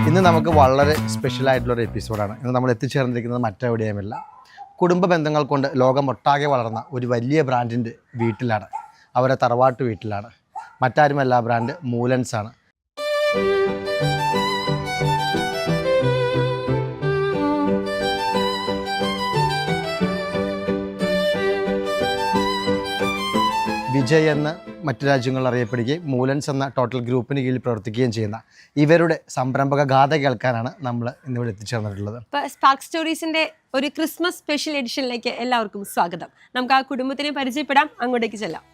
ഇന്ന് നമുക്ക് വളരെ സ്പെഷ്യലായിട്ടുള്ളൊരു എപ്പിസോഡാണ്. ഇന്ന് നമ്മൾ എത്തിച്ചേർന്നിരിക്കുന്നത് മറ്റെവിടെയുമല്ല, കുടുംബ ബന്ധങ്ങൾ കൊണ്ട് ലോകമൊട്ടാകെ വളർന്ന ഒരു വലിയ ബ്രാൻഡിൻ്റെ വീട്ടിലാണ്. അവരെ തറവാട്ട് വീട്ടിലാണ്. മറ്റാരുമല്ല, ബ്രാൻഡ് മൂലൻസ് ആണ്. വിജയ് എന്ന് മറ്റു രാജ്യങ്ങളിൽ അറിയപ്പെടുകയും മൂലൻസ് എന്ന ടോട്ടൽ ഗ്രൂപ്പിന് കീഴിൽ പ്രവർത്തിക്കുകയും ചെയ്യുന്ന ഇവരുടെ സംരംഭക ഗാഥ കേൾക്കാനാണ് നമ്മൾ ഇന്നിവിടെ എത്തിച്ചേർന്നിട്ടുള്ളത്. സ്പാർക്ക് സ്റ്റോറീസിന്റെ ഒരു ക്രിസ്മസ് സ്പെഷ്യൽ എഡിഷനിലേക്ക് എല്ലാവർക്കും സ്വാഗതം. നമുക്ക് ആ കുടുംബത്തിനെ പരിചയപ്പെടാം, അങ്ങോട്ടേക്ക് ചെല്ലാം.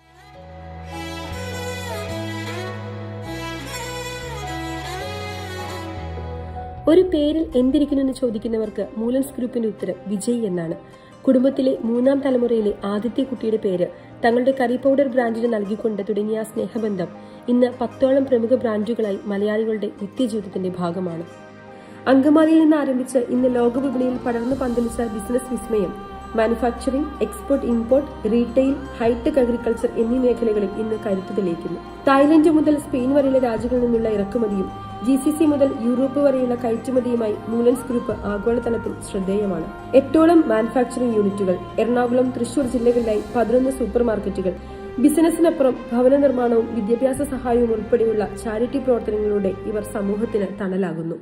ഒരു പേരിൽ എന്തിരിക്കുന്നു എന്ന് ചോദിക്കുന്നവർക്ക് മൂലൻസ് ഗ്രൂപ്പിന്റെ ഉത്തരം വിജയ് എന്നാണ്. കുടുംബത്തിലെ 3ാം തലമുറയിലെ ആദ്യത്തെ കുട്ടിയുടെ പേര് തങ്ങളുടെ കറി പൗഡർ ബ്രാൻഡിന് നൽകിക്കൊണ്ട് തുടങ്ങിയ ആ സ്നേഹബന്ധം ഇന്ന് 10ഓളം പ്രമുഖ ബ്രാൻഡുകളായി മലയാളികളുടെ നിത്യജീവിതത്തിന്റെ ഭാഗമാണ്. അങ്കമാലിയിൽ നിന്ന് ആരംഭിച്ച് ഇന്ന് ലോകവിപണിയിൽ പടർന്നു പന്തലിച്ച ബിസിനസ് വിസ്മയം manufacturing, export, import, retail, hi tech agriculture എന്നീ മേഖലകളിൽ ഇന്ന് കരുത്തു തെളിയിക്കുന്നു. തായ്ലൻഡ് മുതൽ സ്പെയിൻ വരെയുള്ള രാജ്യങ്ങളിൽ നിന്നുള്ള ഇറക്കുമതിയും GCC മുതൽ യൂറോപ്പ് വരെയുള്ള കയറ്റുമതിയുമായി മൂലൻസ് ഗ്രൂപ്പ് ആഗോളതലത്തിൽ ശ്രദ്ധേയമാണ്. 8ഓളം മാനുഫാക്ചറിംഗ് യൂണിറ്റുകൾ, എറണാകുളം, തൃശൂർ ജില്ലകളിലായി 11 സൂപ്പർ മാർക്കറ്റുകൾ, ബിസിനസിനപ്പുറം ഭവന നിർമ്മാണവും വിദ്യാഭ്യാസ സഹായവും ഉൾപ്പെടെയുള്ള ചാരിറ്റി പ്രവർത്തനങ്ങളിലൂടെ ഇവർ സമൂഹത്തിന് തണലാകുന്നു.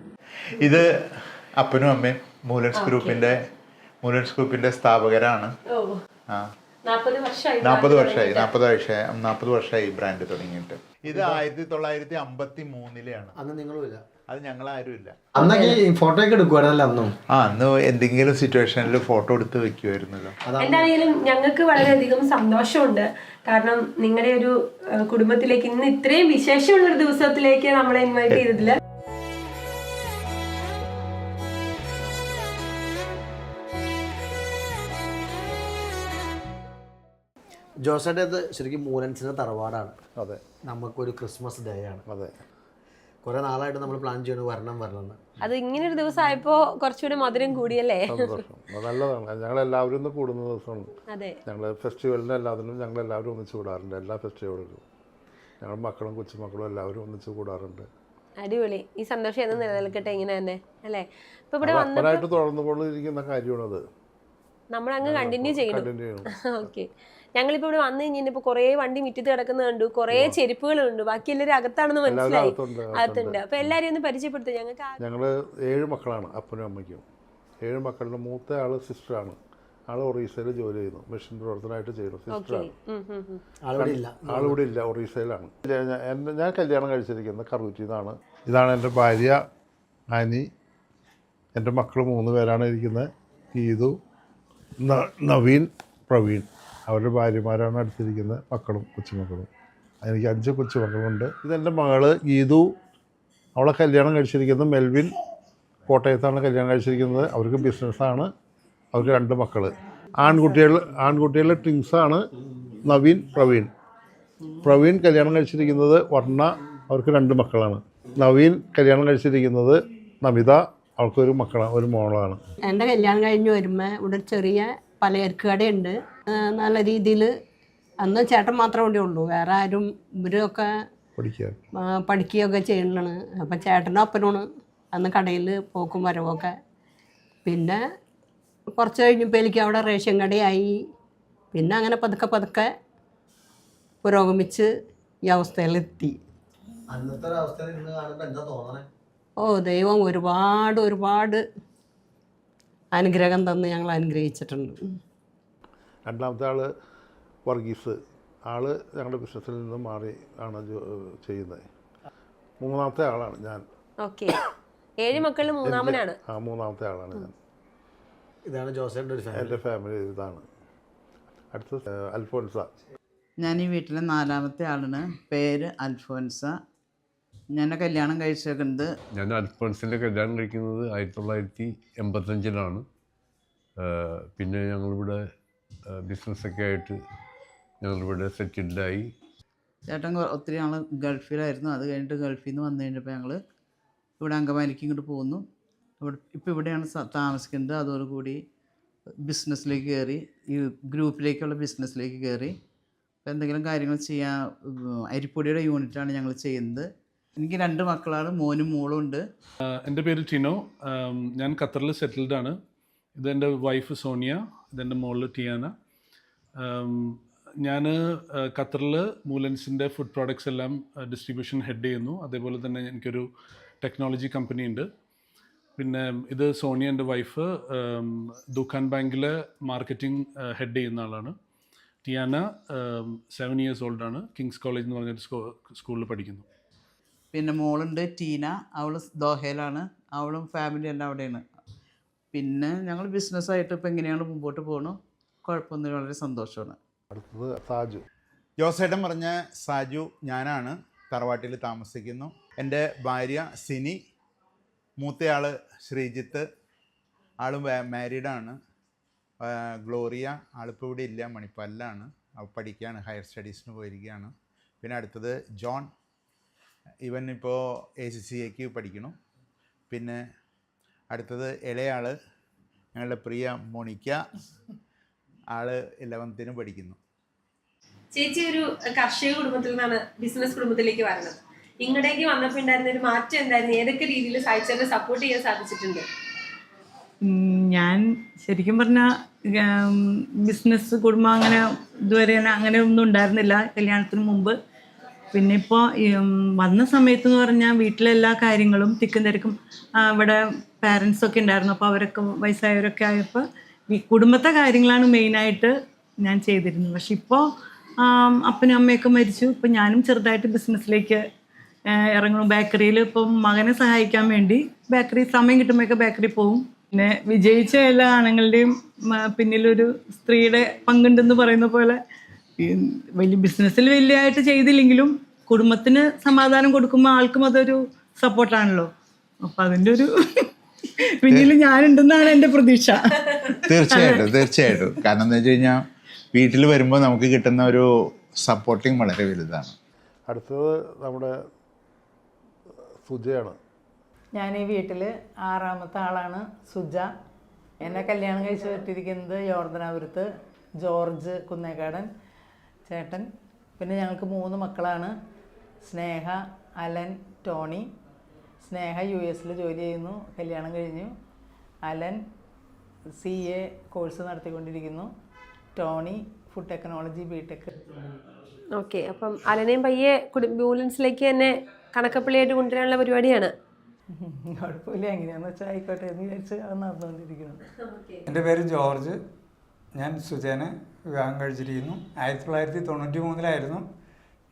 ഇത് അപ്പനും അമ്മയും മൂലൻസ് ഗ്രൂപ്പിന്റെ സ്ഥാപകരാണ്. 40 വർഷമായി ബ്രാൻഡ് തുടങ്ങിയിട്ട്. ഇത് 1953-ലാണ്. അന്ന് നിങ്ങളുമില്ല, അത് ഞങ്ങളാരും ഇല്ല. അന്നൊക്കെ ഫോട്ടോ ഒക്കെ എടുക്കുവായിരുന്നല്ലോ അന്നും. അന്ന് എന്തെങ്കിലും സിറ്റുവേഷനിൽ ഫോട്ടോ എടുത്ത് വെക്കുമായിരുന്നല്ലോ. എന്തായാലും ഞങ്ങൾക്ക് വളരെയധികം സന്തോഷമുണ്ട്. കാരണം നിങ്ങളുടെ ഒരു കുടുംബത്തിലേക്ക് ഇന്ന് ഇത്രയും വിശേഷമുള്ള ഒരു ദിവസത്തിലേക്ക് നമ്മളെ ഇൻവൈറ്റ് ചെയ്തതില് ജോസേട്ടത് ശരിക്കും മൂലൻസിന്റെ തറവാടാണ്. അതെ, നമുക്കൊരു ക്രിസ്മസ് ഡേ ആണ്. അതെ, കുറെ നാളായിട്ട് നമ്മൾ പ്ലാൻ ചെയ്യണു വരണം. അത് ഇങ്ങനെ ഒരു ദിവസം ആയപ്പോ കുറച്ചുകൂടി മധുരം കൂടിയല്ലേ? നല്ലതാണ്. ഞങ്ങളെല്ലാവരും ഒന്ന് കൂടുന്ന ദിവസമാണ്. അതെ, ഞങ്ങൾ ഫെസ്റ്റിവലിന് എല്ലാത്തിനും ഞങ്ങൾ എല്ലാവരും ഒന്നിച്ച് കൂടാറുണ്ട്. എല്ലാ ഫെസ്റ്റിവലിലും ഞങ്ങൾ മക്കളും കൊച്ചുമക്കളും എല്ലാവരും ഒന്നിച്ച് കൂടാറുണ്ട്. അടിപൊളി. ഈ സന്തോഷം എന്ന് നിലനിൽക്കട്ടെ ഇങ്ങനെ തന്നെ അല്ലേ? ഇപ്പൊ ഇവിടെ അപ്പനായിട്ട് തുടർന്നുകൊണ്ടിരിക്കുന്ന കാര്യമാണത്. നമ്മളങ്ങ് കണ്ടിന്യൂ ചെയ്യണം. ഓക്കെ, ഞങ്ങളിപ്പോ ഇവിടെ വന്നു കഴിഞ്ഞപ്പോ കുറെ വണ്ടി മുറ്റത്ത് കിടക്കുന്നത് കണ്ടു, കുറെ ചെരുപ്പുകളുണ്ട്. ബാക്കി എല്ലാവരും അകത്താണെന്ന് മനസ്സിലായി. അകത്തുണ്ട്. അപ്പൊ എല്ലാരും ഒന്ന് പരിചയപ്പെടുത്തും. ഞങ്ങള് 7 മക്കളാണ്, അപ്പനും അമ്മയ്ക്കും. 7 മക്കളുടെ മൂത്ത ആള് സിസ്റ്ററാണ്. ആള് ഒറീസയിൽ ജോലി ചെയ്യുന്നു, മെഷീൻ പ്രവർത്തനമായിട്ട് ചെയ്യുന്നു. സിസ്റ്ററാണ്. ആളിവിടെ ഇല്ല, ഒറീസയിലാണ്. ഞാൻ കല്യാണം കഴിച്ചിരിക്കുന്നത് കറൂറ്റിന്നാണ്. ഇതാണ് എൻ്റെ ഭാര്യ ആനി. എൻ്റെ മക്കൾ 3 പേരാണ് ഇരിക്കുന്നത്. ഗീതു, നവീൻ, പ്രവീൺ. അവരുടെ ഭാര്യമാരാണ് അടുത്തിരിക്കുന്നത്. മക്കളും കൊച്ചുമക്കളും. എനിക്ക് 5 കൊച്ചുമക്കളുണ്ട്. ഇതെൻ്റെ മകള് ഗീതു. അവളെ കല്യാണം കഴിച്ചിരിക്കുന്നത് മെൽവിൻ, കോട്ടയത്താണ് കല്യാണം കഴിച്ചിരിക്കുന്നത്. അവർക്ക് ബിസിനസ്സാണ്. അവർക്ക് 2 മക്കൾ. ആൺകുട്ടികളുടെ ട്വിൻസാണ് നവീൻ, പ്രവീൺ. പ്രവീൺ കല്യാണം കഴിച്ചിരിക്കുന്നത് വർണ്ണ. അവർക്ക് 2 മക്കളാണ്. നവീൻ കല്യാണം കഴിച്ചിരിക്കുന്നത് നമിത. അവൾക്കൊരു ഒരു മോളാണ്. എൻ്റെ കല്യാണം കഴിഞ്ഞ് വരുമ്പോൾ ഇവിടെ ചെറിയ പലചരക്ക് കടയുണ്ട്. നല്ല രീതിയിൽ അന്ന് ചേട്ടൻ മാത്രമേ ഇവിടെ ഉള്ളൂ. വേറെ ആരും ഇവരൊക്കെ പഠിക്കുകയൊക്കെ ചെയ്യുന്നതാണ്. അപ്പം ചേട്ടനും അപ്പനാണ് അന്ന് കടയിൽ പോക്കും വരവൊക്കെ. പിന്നെ കുറച്ച് കഴിഞ്ഞപ്പോൾ എനിക്ക് അവിടെ റേഷൻ കടയായി. പിന്നെ അങ്ങനെ പതുക്കെ പുരോഗമിച്ച് ഈ അവസ്ഥയിലെത്തി. ഓ, ദൈവം ഒരുപാട് അനുഗ്രഹം തന്ന് ഞങ്ങൾ അനുഗ്രഹിച്ചിട്ടുണ്ട്. രണ്ടാമത്തെ ആള് വർഗീസ്. ആള് ഞങ്ങളുടെ ബിസിനസ്സിൽ നിന്ന് മാറി ആണ് ചെയ്യുന്നത്. 3ാമത്തെ ആളാണ് ഞാൻ. 7 മക്കളിൽ 3ാമനാണ്. മൂന്നാമത്തെ ആളാണ് ഞാൻ. ഇതാണ് ജോസേട്ടൻ്റെ ഒരു ഫാമിലി. എൻ്റെ ഫാമിലി ഇതാണ്. അടുത്ത അൽഫോൻസ. ഞാൻ ഈ വീട്ടിലെ 4ാമത്തെ ആളാണ്. പേര് അൽഫോൻസ. ഞാൻ കല്യാണം കഴിച്ചേക്കുന്നത് ഞാൻ അൽഫോൻസിൻ്റെ കല്യാണം കഴിക്കുന്നത് 1985-ലാണ്. പിന്നെ ഞങ്ങളിവിടെ ബിസിനസ്സൊക്കെ ആയിട്ട് ഞങ്ങളിവിടെ സെറ്റിൽഡായി. ചേട്ടൻ ഒത്തിരി നാൾ ഗൾഫിലായിരുന്നു. അത് കഴിഞ്ഞിട്ട് ഗൾഫിൽ നിന്ന് വന്നു കഴിഞ്ഞപ്പോൾ ഞങ്ങൾ ഇവിടെ അങ്കമാലിക്ക് ഇങ്ങോട്ട് പോന്നു. ഇവിടെയാണ് താമസിക്കുന്നത്. അതോടുകൂടി ബിസിനസ്സിലേക്ക് കയറി, ഈ ഗ്രൂപ്പിലേക്കുള്ള ബിസിനസ്സിലേക്ക് കയറി. അപ്പോൾ എന്തെങ്കിലും കാര്യങ്ങൾ ചെയ്യാൻ അരിപ്പൊടിയുടെ യൂണിറ്റാണ് ഞങ്ങൾ ചെയ്യുന്നത്. എനിക്ക് 2 മക്കളാണ്, മോനും മോളും ഉണ്ട്. എൻ്റെ പേര് ടിനോ. ഞാൻ ഖത്തറിൽ സെറ്റിൽഡാണ്. ഇതെൻ്റെ വൈഫ് സോണിയ, ഇതെൻ്റെ മോള് ടിയാന. ഞാൻ ഖത്തറിൽ മൂലൻസിൻ്റെ ഫുഡ് പ്രോഡക്ട്സ് എല്ലാം ഡിസ്ട്രിബ്യൂഷൻ ഹെഡ് ചെയ്യുന്നു. അതേപോലെ തന്നെ എനിക്കൊരു ടെക്നോളജി കമ്പനി ഉണ്ട്. പിന്നെ ഇത് സോണിയ, എൻ്റെ വൈഫ്, ദുഖാൻ ബാങ്കിലെ മാർക്കറ്റിംഗ് ഹെഡ് ചെയ്യുന്ന ആളാണ്. ടിയാന 7 years ഓൾഡാണ്, കിങ്സ് കോളേജ് എന്ന് പറഞ്ഞൊരു സ്കൂളിൽ പഠിക്കുന്നു. പിന്നെ മോളുണ്ട് ടീന, അവൾ ദോഹയിലാണ്, അവളും ഫാമിലി എല്ലാം അവിടെയാണ്. പിന്നെ ഞങ്ങൾ ബിസിനസ്സായിട്ട് ഇപ്പോൾ എങ്ങനെയാണ് മുമ്പോട്ട് പോകണം, കുഴപ്പമൊന്നും, വളരെ സന്തോഷമാണ്. അടുത്തത് സാജു. ജോസേട്ടൻ പറഞ്ഞ സാജു ഞാനാണ്. തറവാട്ടിൽ താമസിക്കുന്നു. എൻ്റെ ഭാര്യ സിനി, മൂത്തയാൾ ശ്രീജിത്ത്, ആളും മാരീഡാണ്. ഗ്ലോറിയ, ആളിപ്പോൾ ഇവിടെ ഇല്ല, മണിപ്പാലിലാണ്, പഠിക്കുകയാണ്, ഹയർ സ്റ്റഡീസിന് പോയിരിക്കുകയാണ്. പിന്നെ അടുത്തത് ജോൺ, ഇവൻ ഇപ്പോൾ ACCAക്ക് പഠിക്കണം. പിന്നെ അടുത്തത് ഇളയാൾ ഞങ്ങളുടെ പ്രിയ മോണിക്ക, ആള് 11th പഠിക്കുന്നു. ചേച്ചി ഒരു കർഷക കുടുംബത്തിൽ നിന്നാണ് ബിസിനസ് കുടുംബത്തിലേക്ക് വരുന്നത്. ഇങ്ങോട്ടേക്ക് വന്നപ്പോൾ ഉണ്ടായിരുന്ന ഒരു മാറ്റം എന്തായിരുന്നു? ഏതൊക്കെ രീതിയിൽ സായിച്ചേനെ സപ്പോർട്ട് ചെയ്യാൻ സാധിച്ചിട്ടുണ്ട്? ഞാൻ ശരിക്കും പറഞ്ഞാൽ ബിസിനസ് കുടുംബം അങ്ങനെ ഇതുവരെ അങ്ങനെ ഒന്നും ഉണ്ടായിരുന്നില്ല കല്യാണത്തിന് മുമ്പ്. പിന്നെ ഇപ്പോൾ വന്ന സമയത്ത് എന്ന് പറഞ്ഞാൽ വീട്ടിലെല്ലാ കാര്യങ്ങളും തിക്കും തിരക്കും, ഇവിടെ പാരൻസൊക്കെ ഉണ്ടായിരുന്നു. അപ്പോൾ അവരൊക്കെ വയസ്സായവരൊക്കെ ആയപ്പോൾ ഈ കുടുംബത്തെ കാര്യങ്ങളാണ് മെയിനായിട്ട് ഞാൻ ചെയ്തിരുന്നത്. പക്ഷെ ഇപ്പോൾ അപ്പനും അമ്മയൊക്കെ മരിച്ചു. ഇപ്പം ഞാനും ചെറുതായിട്ട് ബിസിനസ്സിലേക്ക് ഇറങ്ങുന്നു. ബേക്കറിയിൽ ഇപ്പം മകനെ സഹായിക്കാൻ വേണ്ടി ബേക്കറി സമയം കിട്ടുമ്പോഴൊക്കെ ബേക്കറി പോവും. പിന്നെ വിജയിച്ച എല്ലാ ആണുങ്ങളുടെയും പിന്നിലൊരു സ്ത്രീയുടെ പങ്കുണ്ടെന്ന് പറയുന്ന പോലെ വലിയ ബിസിനസ്സിൽ വലിയതായിട്ട് ചെയ്തില്ലെങ്കിലും കുടുംബത്തിന് സമാധാനം കൊടുക്കുമ്പോൾ ആൾക്കും അതൊരു സപ്പോർട്ടാണല്ലോ. അപ്പം അതിൻ്റെ ഒരു പിന്നിൽ ഞാനുണ്ടെന്നാണ് എൻ്റെ പ്രതീക്ഷ. തീർച്ചയായിട്ടും. കാരണം എന്താ വെച്ച് കഴിഞ്ഞാൽ വീട്ടിൽ വരുമ്പോൾ നമുക്ക് കിട്ടുന്ന ഒരു സപ്പോർട്ടിങ് വളരെ വലുതാണ്. അടുത്തത് നമ്മുടെ സുജയാണ്. ഞാൻ ഈ വീട്ടിൽ 6ാമത്തെ ആളാണ്, സുജ. എന്നെ കല്യാണം കഴിച്ച് വിട്ടിരിക്കുന്നത് യോർദനാപുരത്ത്, ജോർജ് കുന്നേക്കാടൻ ചേട്ടൻ. പിന്നെ ഞങ്ങൾക്ക് 3 മക്കളാണ്, Sneha, Alan, Tony. Sneha US ജോലി ചെയ്യുന്നു, കല്യാണം കഴിഞ്ഞു. അലൻ CA കോഴ്സ് നടത്തിക്കൊണ്ടിരിക്കുന്നു. Tony food technology BTech. Okay, അപ്പം അലനെയും പയ്യെ മൂലൻസിലേക്ക് തന്നെ കണക്കപ്പള്ളിയായിട്ട് കൊണ്ടുവരാനുള്ള പരിപാടിയാണ്. കുഴപ്പമില്ല, എങ്ങനെയാണെന്ന് വെച്ചാൽ ആയിക്കോട്ടെ എന്ന് വിചാരിച്ച് അത് നടന്നുകൊണ്ടിരിക്കുന്നത്. എൻ്റെ പേര് ജോർജ്. ഞാൻ സുജേനെ വിവാഹം കഴിച്ചിരിക്കുന്നു. 1993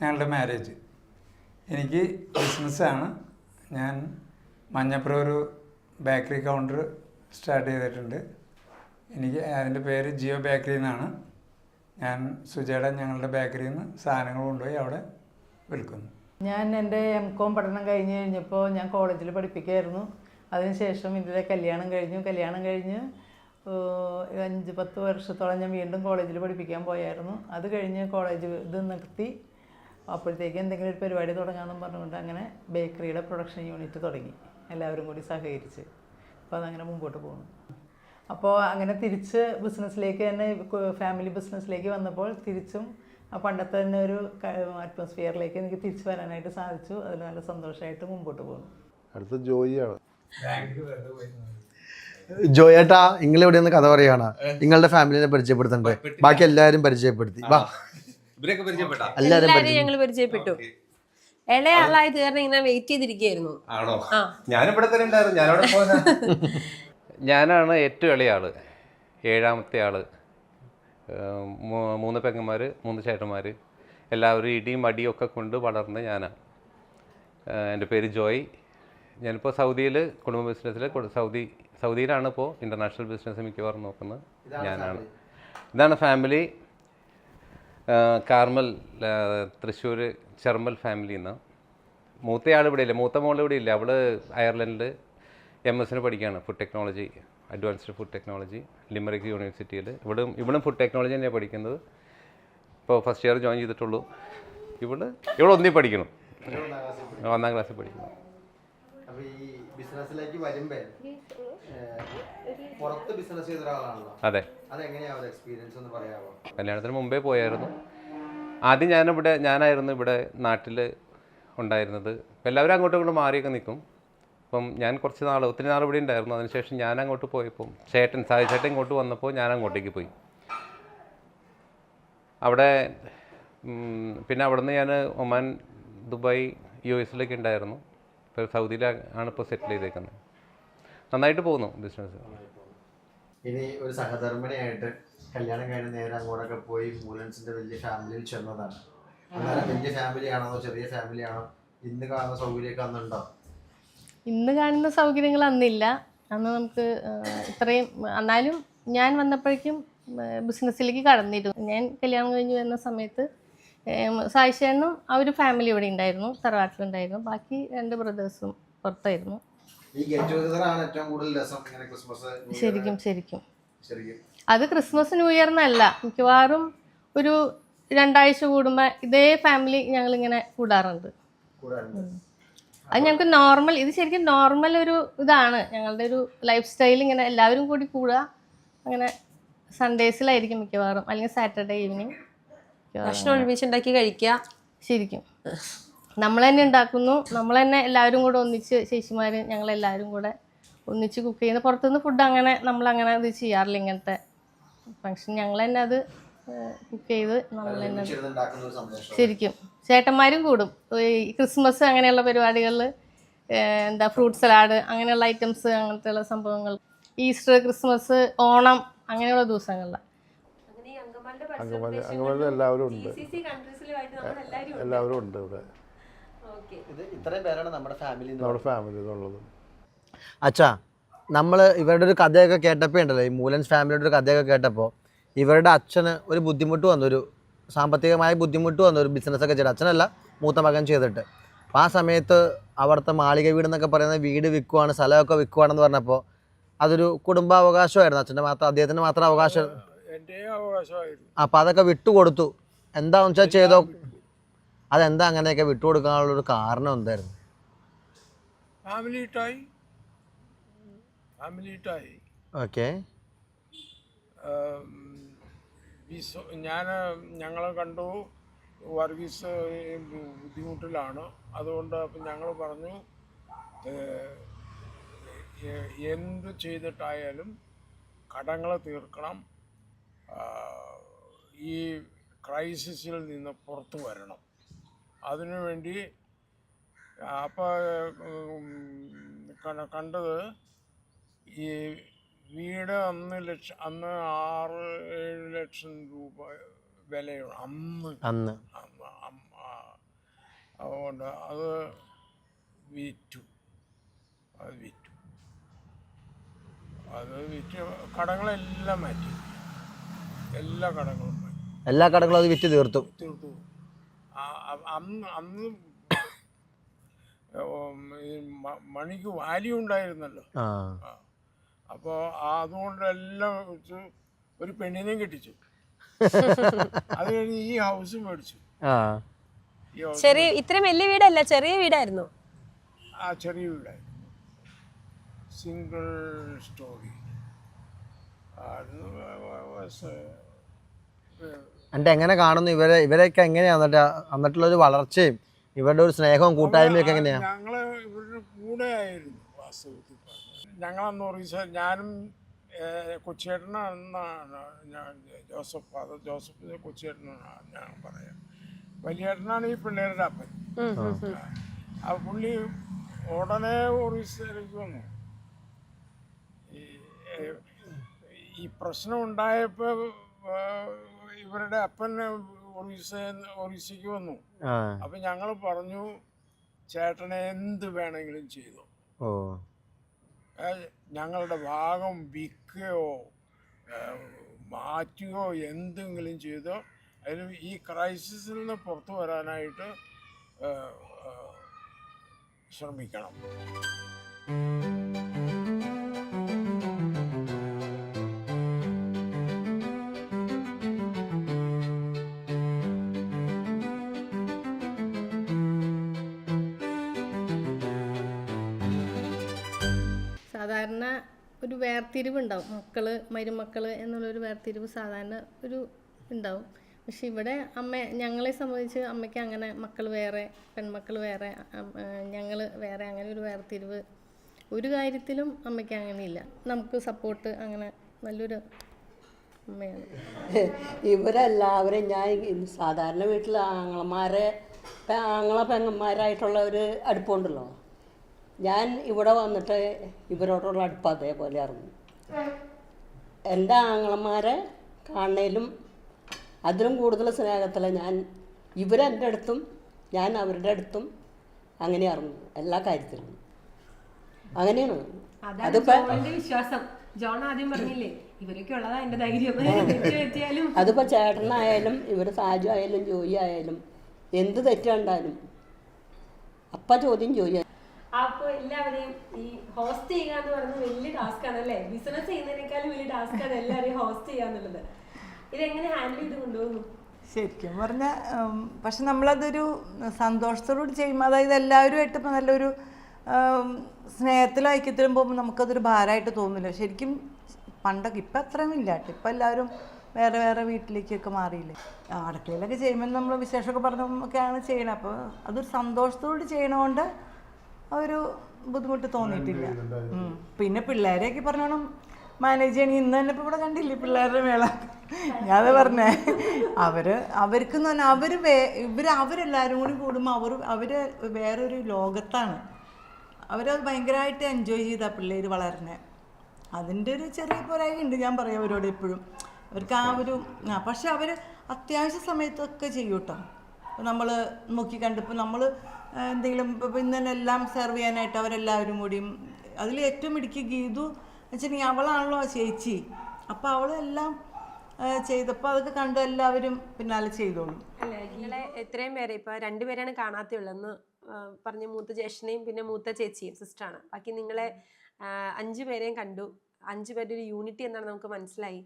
ഞങ്ങളുടെ മാരേജ്. എനിക്ക് ബിസിനസ്സാണ്. ഞാൻ മഞ്ഞപ്പുറം ഒരു ബേക്കറി കൗണ്ടർ സ്റ്റാർട്ട് ചെയ്തിട്ടുണ്ട്. എനിക്ക് അതിൻ്റെ പേര് ജിയോ ബേക്കറി എന്നാണ്. ഞാൻ സുജയുടെ ഞങ്ങളുടെ ബേക്കറിയിൽ നിന്ന് സാധനങ്ങൾ കൊണ്ടുപോയി അവിടെ വിൽക്കുന്നു. ഞാൻ എൻ്റെ MCOM പഠനം കഴിഞ്ഞപ്പോൾ ഞാൻ കോളേജിൽ പഠിപ്പിക്കുകയായിരുന്നു. അതിനുശേഷം ഇതിലെ കല്യാണം കഴിഞ്ഞ് 5-10 വർഷത്തോളം ഞാൻ വീണ്ടും കോളേജിൽ പഠിപ്പിക്കാൻ പോയായിരുന്നു. അത് കഴിഞ്ഞ് കോളേജ് ഇത് നിർത്തി. അപ്പോഴത്തേക്ക് എന്തെങ്കിലും ഒരു പരിപാടി തുടങ്ങാമെന്നും പറഞ്ഞുകൊണ്ട് അങ്ങനെ ബേക്കറിയുടെ പ്രൊഡക്ഷൻ യൂണിറ്റ് തുടങ്ങി, എല്ലാവരും കൂടി സഹകരിച്ച്. അപ്പോൾ അതങ്ങനെ മുമ്പോട്ട് പോകുന്നു. അപ്പോൾ അങ്ങനെ തിരിച്ച് ബിസിനസ്സിലേക്ക് തന്നെ, ഫാമിലി ബിസിനസ്സിലേക്ക് വന്നപ്പോൾ തിരിച്ചും ആ പണ്ടത്തെ തന്നെ ഒരു അറ്റ്മോസ്ഫിയറിലേക്ക് എനിക്ക് തിരിച്ചു വരാനായിട്ട് സാധിച്ചു. അതിൽ നല്ല സന്തോഷമായിട്ട് മുമ്പോട്ട് പോകുന്നു. അടുത്ത ജോയിയാണ്. ജോയേട്ടാ, നിങ്ങൾ ഇവിടെ നിന്ന് കഥ പറയാണ്. നിങ്ങളുടെ ഫാമിലിനെ പരിചയപ്പെടുത്തണ്ടേ? ബാക്കി എല്ലാവരും പരിചയപ്പെടുത്തി. എല്ലാവരും ഞങ്ങൾ പരിചയപ്പെട്ടു. ഇളയ ആളായി തീർന്ന ഇങ്ങനെ വെയിറ്റ് ചെയ്തിരിക്കുകയായിരുന്നു. ആണോ? ഞാനിവിടെ തന്നെ ഉണ്ടായിരുന്നു. ഞാനാണ് ഏറ്റവും ഇളയ ആള്, 7ാമത്തെ ആള്. 3 പെങ്ങന്മാർ, 3 ചേട്ടന്മാർ, എല്ലാവരും ഇടിയും അടിയും ഒക്കെ കൊണ്ട് വളർന്ന ഞാനാണ്. എൻ്റെ പേര് ജോയ്. ഞാനിപ്പോൾ സൗദിയിൽ കുടുംബ ബിസിനസ്സിൽ സൗദിയിലാണ് ഇപ്പോൾ ഇൻ്റർനാഷണൽ ബിസിനസ് മിക്കവാറും നോക്കുന്നത് ഞാനാണ്. ഇതാണ് ഫാമിലി. കാർമൽ, തൃശ്ശൂർ ചെർമൽ ഫാമിലിയിൽ നിന്ന്. മൂത്തയാൾ ഇവിടെ ഇല്ല, മൂത്ത മോൾ ഇവിടെ ഇല്ല. അവൾ അയർലൻഡിൽ MS പഠിക്കുകയാണ്, food technology, advanced food technology, Limerick യൂണിവേഴ്സിറ്റിയിൽ. ഇവിടും ഫുഡ് ടെക്നോളജി തന്നെയാണ് പഠിക്കുന്നത്. ഇപ്പോൾ ഫസ്റ്റ് ഇയർ ജോയിൻ ചെയ്തിട്ടുള്ളൂ. ഇവിടെ 1ൽ പഠിക്കണം, 1ാം ക്ലാസ്സിൽ പഠിക്കണം. അപ്പൊ ഈ ബിസിനസ്സിലേക്ക് വരുമ്പോ പുറത്ത് ബിസിനസ് ചെയ്ത ഒരാളാണല്ലോ. അതെ. അതെങ്ങനെയാ എക്സ്പീരിയൻസ് എന്ന് പറയാമോ? കല്യാണത്തിന് മുമ്പേ പോയായിരുന്നു. ആദ്യം ഞാനായിരുന്നു ഇവിടെ നാട്ടിൽ ഉണ്ടായിരുന്നത്. എല്ലാവരും അങ്ങോട്ടും ഇങ്ങോട്ടും മാറിയൊക്കെ നിൽക്കും. അപ്പം ഞാൻ ഒത്തിരി നാൾ ഇവിടെ ഉണ്ടായിരുന്നു. അതിനുശേഷം ഞാൻ അങ്ങോട്ട് പോയപ്പോൾ സായി ചേട്ടൻ ഇങ്ങോട്ട് വന്നപ്പോൾ ഞാൻ അങ്ങോട്ടേക്ക് പോയി. അവിടെ പിന്നെ അവിടെ നിന്ന് ഞാൻ ഒമാൻ, ദുബായ്, US ഉണ്ടായിരുന്നു. ഇപ്പോൾ സൗദിയിലാണ് ഇപ്പോൾ സെറ്റിൽ ചെയ്തേക്കുന്നത്. നന്നായിട്ട് പോകുന്നു ബിസിനസ്. ഇനി ഒരു സഹധർമ്മിണിയായിട്ട് കല്യാണം കഴിഞ്ഞ് നേരെ അങ്ങോട്ടൊക്കെ പോയി മൂലൻസിന്റെ വലിയ ഫാമിലിയിൽ ചെന്നതാണ്. അന്നേരം വലിയ ഫാമിലിയാണോ ചെറിയ ഫാമിലിയാണോ? ഇന്ന് കാണുന്ന സൗകര്യമൊക്കെ അന്നുണ്ടോ? ഇന്ന് കാണുന്ന സൗകര്യങ്ങൾ അന്നില്ല. അന്ന് നമുക്ക് ഇത്രയും, എന്നാലും ഞാൻ വന്നപ്പോഴേക്കും ബിസിനസ്സിലേക്ക് കടന്നിരുന്നു. ഞാൻ കല്യാണം കഴിഞ്ഞ് വരുന്ന സമയത്ത് സായിശേനും ആ ഒരു ഫാമിലി ഇവിടെ ഉണ്ടായിരുന്നു, തറവാട്ടിലുണ്ടായിരുന്നു. ബാക്കി 2 ബ്രദേഴ്സും പുറത്തായിരുന്നു. ശരിക്കും അത് ക്രിസ്മസ് ന്യൂ ഇയർ എന്നല്ല, മിക്കവാറും ഒരു 2 ആഴ്ച കൂടുമ്പോൾ ഇതേ ഫാമിലി ഞങ്ങളിങ്ങനെ കൂടാറുണ്ട്. അത് ഞങ്ങൾക്ക് നോർമൽ, ഇത് ശരിക്കും നോർമൽ ഒരു ഇതാണ് ഞങ്ങളുടെ ഒരു ലൈഫ് സ്റ്റൈൽ. ഇങ്ങനെ എല്ലാവരും കൂടി കൂടുക, അങ്ങനെ സൺഡേസിലായിരിക്കും മിക്കവാറും, അല്ലെങ്കിൽ സാറ്റർഡേ ഈവനിങ് ഭക്ഷണം ഒരുമിച്ചുണ്ടാക്കി കഴിക്കുക. ശരിക്കും നമ്മൾ തന്നെ ഉണ്ടാക്കുന്നു, നമ്മൾ തന്നെ എല്ലാവരും കൂടെ ഒന്നിച്ച്, ചേച്ചിമാർ ഞങ്ങളെല്ലാവരും കൂടെ ഒന്നിച്ച് കുക്ക് ചെയ്യുന്ന. പുറത്തുനിന്ന് ഫുഡ് അങ്ങനെ നമ്മളങ്ങനെ ഇത് ചെയ്യാറില്ല. ഇങ്ങനത്തെ ഫങ്ഷൻ ഞങ്ങൾ തന്നെ അത് കുക്ക് ചെയ്ത് നമ്മൾ തന്നെ. ശരിക്കും ചേട്ടന്മാരും കൂടും. ഈ ക്രിസ്മസ് അങ്ങനെയുള്ള പരിപാടികളിൽ എന്താ ഫ്രൂട്ട് സലാഡ് അങ്ങനെയുള്ള ഐറ്റംസ്, അങ്ങനത്തെയുള്ള സംഭവങ്ങൾ, ഈസ്റ്റർ, ക്രിസ്മസ്, ഓണം അങ്ങനെയുള്ള ദിവസങ്ങളിലാണ്. അംഗമാലിൽ എല്ലാവരും ഉണ്ട്. എല്ലാവരും ഉണ്ട് ഇവിടെ. ഇത്രയും പേരാണ് നമ്മുടെ ഫാമിലി ഉള്ളത്. അച്ഛാ, നമ്മൾ ഇവരുടെ ഒരു കഥയൊക്കെ കേട്ടപ്പോൾ ഉണ്ടല്ലോ, ഈ മൂലൻസ് ഫാമിലിയുടെ ഒരു കഥയൊക്കെ കേട്ടപ്പോൾ ഇവരുടെ അച്ഛന് ഒരു ബുദ്ധിമുട്ട് വന്നു, ഒരു സാമ്പത്തികമായ ബുദ്ധിമുട്ട് വന്നു, ഒരു ബിസിനസ്സൊക്കെ ചെയ്ത്. അച്ഛനല്ല, മൂത്ത മകൻ ചെയ്തിട്ട്. അപ്പോൾ ആ സമയത്ത് അവിടുത്തെ മാളിക വീട് എന്നൊക്കെ പറയുന്ന വീട് വിൽക്കുവാണ്, സ്ഥലമൊക്കെ വിൽക്കുവാണെന്ന് പറഞ്ഞപ്പോൾ അതൊരു കുടുംബാവകാശമായിരുന്നു. അദ്ദേഹത്തിന് മാത്രം അവകാശം. അപ്പം അതൊക്കെ വിട്ടുകൊടുത്തു. എന്താണെന്ന് വെച്ചാൽ ചെയ്തോ. അതെന്താ അങ്ങനെയൊക്കെ വിട്ടുകൊടുക്കാനുള്ളൊരു കാരണം എന്തായിരുന്നു? ഓക്കെ. ഞങ്ങൾ കണ്ടു വർഗീസ് ബുദ്ധിമുട്ടിലാണ്. അതുകൊണ്ട് ഞങ്ങൾ പറഞ്ഞു എന്ത് ചെയ്തിട്ടായാലും കടങ്ങൾ തീർക്കണം, ഈ ക്രൈസിസിൽ നിന്ന് പുറത്തു വരണം. അതിനുവേണ്ടി അപ്പോൾ കണ്ടത് ഈ വീട് അന്ന് 6-7 ലക്ഷം രൂപ വിലയാണ് അന്ന്. അതുകൊണ്ട് അത് വിറ്റു. കടങ്ങളെല്ലാം മാറ്റി. എല്ലാ കടങ്ങളും അത് വിറ്റ് തീർത്തു. അന്ന് മണിക്ക് വാല്യൂ ഉണ്ടായിരുന്നല്ലോ. അപ്പോൾ അതുകൊണ്ടെല്ലാം വെച്ച് ഒരു പെണ്ണിനെയും കെട്ടിച്ചു. അത് കഴിഞ്ഞ് ഈ ഹൗസ് മേടിച്ചു. ഇത്രയും വലിയ വീടല്ല, ചെറിയ വീടായിരുന്നു. ചെറിയ വീടായിരുന്നു, സിംഗിൾ സ്റ്റോറി. എന്നിട്ട് എങ്ങനെ കാണുന്നു ഇവരെയൊക്കെ എങ്ങനെയാണ് എന്നിട്ടുള്ളൊരു വളർച്ചയും ഇവരുടെ ഒരു സ്നേഹവും കൂട്ടായ്മയൊക്കെ എങ്ങനെയാണ്? ഞങ്ങള് ഇവരുടെ കൂടെ ആയിരുന്നു വാസ്തവത്തിൽ. ഞങ്ങളന്ന് ഒറീസ, ഞാനും കൊച്ചേട്ടനാണെന്നാണ് ജോസഫ് കൊച്ചേട്ടനാണ് ഞാൻ പറയാം. വലിയേട്ടനാണ് ഈ പിള്ളേരുടെ അപ്പൻ. ആ പുള്ളി ഉടനെ ഒറീസയിലേക്ക് വന്നു. ഈ പ്രശ്നം ഉണ്ടായപ്പോൾ ഇവരുടെ അപ്പൻ ഒറീസയ്ക്ക് വന്നു. അപ്പം ഞങ്ങൾ പറഞ്ഞു, ചേട്ടനെ എന്ത് വേണമെങ്കിലും ചെയ്തു, ഞങ്ങളുടെ ഭാഗം വിൽക്കുകയോ മാറ്റുകയോ എന്തെങ്കിലും ചെയ്തോ, അതിന് ഈ ക്രൈസിസിൽ നിന്ന് പുറത്തു വരാനായിട്ട് ശ്രമിക്കണം. വേർതിരിവുണ്ടാവും, മക്കൾ മരുമക്കൾ എന്നുള്ളൊരു വേർതിരിവ് സാധാരണ ഒരു ഉണ്ടാവും. പക്ഷെ ഇവിടെ ഞങ്ങളെ സംബന്ധിച്ച് അമ്മയ്ക്ക് അങ്ങനെ മക്കൾ വേറെ പെൺമക്കൾ വേറെ ഞങ്ങൾ വേറെ അങ്ങനെ ഒരു വേർതിരിവ് ഒരു കാര്യത്തിലും അമ്മയ്ക്ക് അങ്ങനെയില്ല. നമുക്ക് സപ്പോർട്ട് അങ്ങനെ നല്ലൊരു അമ്മയാണ്. ഇവരെല്ലാവരും ഞാൻ സാധാരണ വീട്ടിൽ ആങ്ങള പെങ്ങന്മാരായിട്ടുള്ള ഒരു അടുപ്പമുണ്ടല്ലോ, ഞാൻ ഇവിടെ വന്നിട്ട് ഇവരോടുള്ള അടുപ്പം അതേപോലെ ആയിരുന്നു. എൻ്റെ ആങ്ങളമാരെ കാണണേലും അതിലും കൂടുതൽ സ്നേഹത്തിൽ ഇവരെൻ്റെ അടുത്തും ഞാൻ അവരുടെ അടുത്തും അങ്ങനെയായിരുന്നു എല്ലാ കാര്യത്തിലും. അങ്ങനെയാണ് വിശ്വാസം. ജോൺ ആദ്യം പറഞ്ഞില്ലേ ഇവരൊക്കെ ഉള്ളതാ എന്റെ ധൈര്യം. അതിപ്പോ ചേട്ടനായാലും ഇവർ സാജു ആയാലും ജോയി ആയാലും എന്ത് തെറ്റുണ്ടാലും അപ്പ ചോദ്യം ജോയി. അപ്പൊ എല്ലാവരെയും ഈ ഹോസ്റ്റ് ചെയ്യുക എന്ന് പറയുന്നത് വലിയ ടാസ്ക് ആണ് അല്ലേ? ബിസിനസ് ചെയ്യുന്നതിനേക്കാളും വലിയ ടാസ്ക് ആണ് എല്ലാവരെയും ഹോസ്റ്റ് ചെയ്യാന്നുള്ളത്. ഇതെങ്ങനെ ഹാൻഡിൽ ചെയ്ത് കൊണ്ടുപോകുന്നു? ശരിക്കും പറഞ്ഞാൽ പക്ഷെ നമ്മളതൊരു സന്തോഷത്തോടുകൂടി ചെയ്യുമ്പോൾ, അതായത് എല്ലാവരുമായിട്ട് ഇപ്പം നല്ലൊരു സ്നേഹത്തിലും ഐക്യത്തിലും പോകുമ്പോൾ നമുക്കതൊരു ഭാരമായിട്ട് തോന്നില്ല. ശരിക്കും പണ്ടൊക്കെ ഇപ്പം അത്രയും ഇല്ല കേട്ടോ. ഇപ്പം എല്ലാവരും വേറെ വേറെ വീട്ടിലേക്കൊക്കെ മാറിയില്ലേ. അടുക്കളയിലൊക്കെ ചെയ്യുമ്പോൾ നമ്മൾ വിശേഷമൊക്കെ പറഞ്ഞൊക്കെയാണ് ചെയ്യണത്. അപ്പോൾ അതൊരു സന്തോഷത്തോട് ചെയ്യണതുകൊണ്ട് ഒരു ബുദ്ധിമുട്ട് തോന്നിയിട്ടില്ല. പിന്നെ പിള്ളേരെയൊക്കെ പറഞ്ഞോണം മാനേജ് ചെയ്യണമെങ്കിൽ ഇന്ന് തന്നെ ഇപ്പോൾ ഇവിടെ കണ്ടില്ലേ പിള്ളേരുടെ മേള. ഞാനത് പറഞ്ഞേ അവർക്കെന്ന് പറഞ്ഞാൽ അവരെല്ലാവരും കൂടി കൂടുമ്പോൾ അവർ വേറൊരു ലോകത്താണ്. അവരത് ഭയങ്കരമായിട്ട് എൻജോയ് ചെയ്താൽ പിള്ളേർ വളരണേ. അതിൻ്റെ ഒരു ചെറിയ പോരായുണ്ട് ഞാൻ പറയാം അവരോട് എപ്പോഴും. അവർക്ക് ആ ഒരു പക്ഷെ അവർ അത്യാവശ്യ സമയത്തൊക്കെ ചെയ്യും കേട്ടോ. നമ്മൾ നോക്കി കണ്ടിപ്പോൾ നമ്മൾ എന്തെങ്കിലും ഇപ്പോൾ ഇന്ന് തന്നെ എല്ലാം സെർവ് ചെയ്യാനായിട്ട് അവരെല്ലാവരും കൂടിയും അതിൽ ഏറ്റവും ഇടുക്കി ഗീതു വെച്ചിട്ടുണ്ടെങ്കിൽ അവളാണല്ലോ ചേച്ചി. അപ്പോൾ അവളെല്ലാം ചെയ്തപ്പോൾ അതൊക്കെ കണ്ട് എല്ലാവരും പിന്നാലെ ചെയ്തോളും. അല്ലേ, നിങ്ങളെ എത്രയും പേരെ ഇപ്പോൾ രണ്ടുപേരെയാണ് കാണാത്തുള്ളതെന്ന് പറഞ്ഞ മൂത്ത ജ്യേഷ്ഠനെയും പിന്നെ മൂത്ത ചേച്ചിയും സിസ്റ്ററാണ്. ബാക്കി നിങ്ങളെ 5 പേരെയും കണ്ടു. 5 പേരുടെ ഒരു യൂണിറ്റി എന്നാണ് നമുക്ക് മനസ്സിലായി.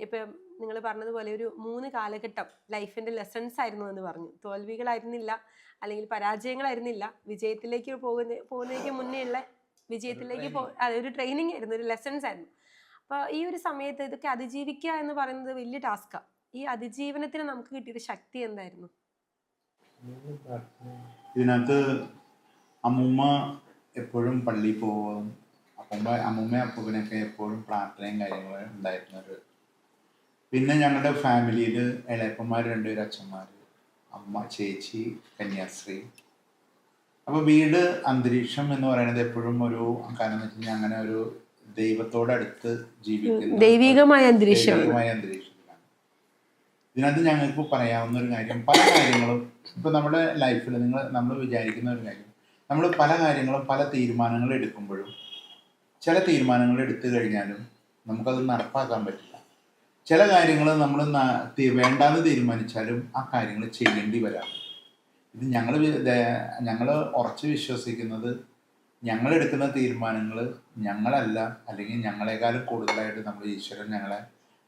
ഇപ്പം നിങ്ങൾ പറഞ്ഞതുപോലെ ഒരു 3 കാലഘട്ടം ലൈഫിൻ്റെ ലെസൺസ് ആയിരുന്നു എന്ന് പറഞ്ഞു. തോൽവികളായിരുന്നില്ല, അല്ലെങ്കിൽ പരാജയങ്ങളായിരുന്നില്ല, വിജയത്തിലേക്ക് പോകുന്നതിലേക്ക് മുന്നേ ഉള്ള വിജയത്തിലേക്ക് അതൊരു ട്രെയിനിങ് ആയിരുന്നു, ഒരു ലെസൺസ് ആയിരുന്നു. അപ്പോൾ ഈ ഒരു സമയത്ത് ഇതൊക്കെ അതിജീവിക്കുക എന്ന് പറയുന്നത് വലിയ ടാസ്ക്കാണ്. ഈ അതിജീവനത്തിന് നമുക്ക് കിട്ടിയൊരു ശക്തി എന്തായിരുന്നു? ഇതിനകത്ത് അമ്മൂമ്മ എപ്പോഴും പള്ളിയിൽ പോകും. അമ്മൂമ്മ അപ്പൂപ്പനൊക്കെ എപ്പോഴും പ്രാർത്ഥനയും കാര്യങ്ങളും ഉണ്ടായിരുന്നത്. പിന്നെ ഞങ്ങളുടെ ഫാമിലിയിൽ ഇളയപ്പന്മാർ 2 പേര് അച്ഛന്മാർ, അമ്മ, ചേച്ചി, കന്യാസ്ത്രീ. അപ്പോൾ വീട് അന്തരീക്ഷം എന്ന് പറയുന്നത് എപ്പോഴും ഒരു കാരണം എന്ന് വെച്ച് കഴിഞ്ഞാൽ അങ്ങനെ ഒരു ദൈവത്തോടടുത്ത് ജീവിക്കുന്ന ദൈവികമായ അന്തരീക്ഷത്തിലാണ്. ഇതിനകത്ത് ഞങ്ങൾക്ക് പറയാവുന്ന ഒരു കാര്യം, പല കാര്യങ്ങളും ഇപ്പോൾ നമ്മുടെ ലൈഫിൽ നമ്മൾ വിചാരിക്കുന്ന ഒരു കാര്യം, നമ്മൾ പല കാര്യങ്ങളും പല തീരുമാനങ്ങൾ എടുക്കുമ്പോഴും ചില തീരുമാനങ്ങൾ എടുത്തു കഴിഞ്ഞാലും നമുക്കത് നടപ്പാക്കാൻ പറ്റില്ല. ചില കാര്യങ്ങൾ നമ്മൾ വേണ്ടാന്ന് തീരുമാനിച്ചാലും ആ കാര്യങ്ങൾ ചെയ്യേണ്ടി വരാം. ഇത് ഞങ്ങൾ ഉറച്ച് വിശ്വസിക്കുന്നത് ഞങ്ങളെടുക്കുന്ന തീരുമാനങ്ങൾ ഞങ്ങളല്ല, അല്ലെങ്കിൽ ഞങ്ങളെക്കാളും കൂടുതലായിട്ട് നമ്മൾ ഈശ്വരൻ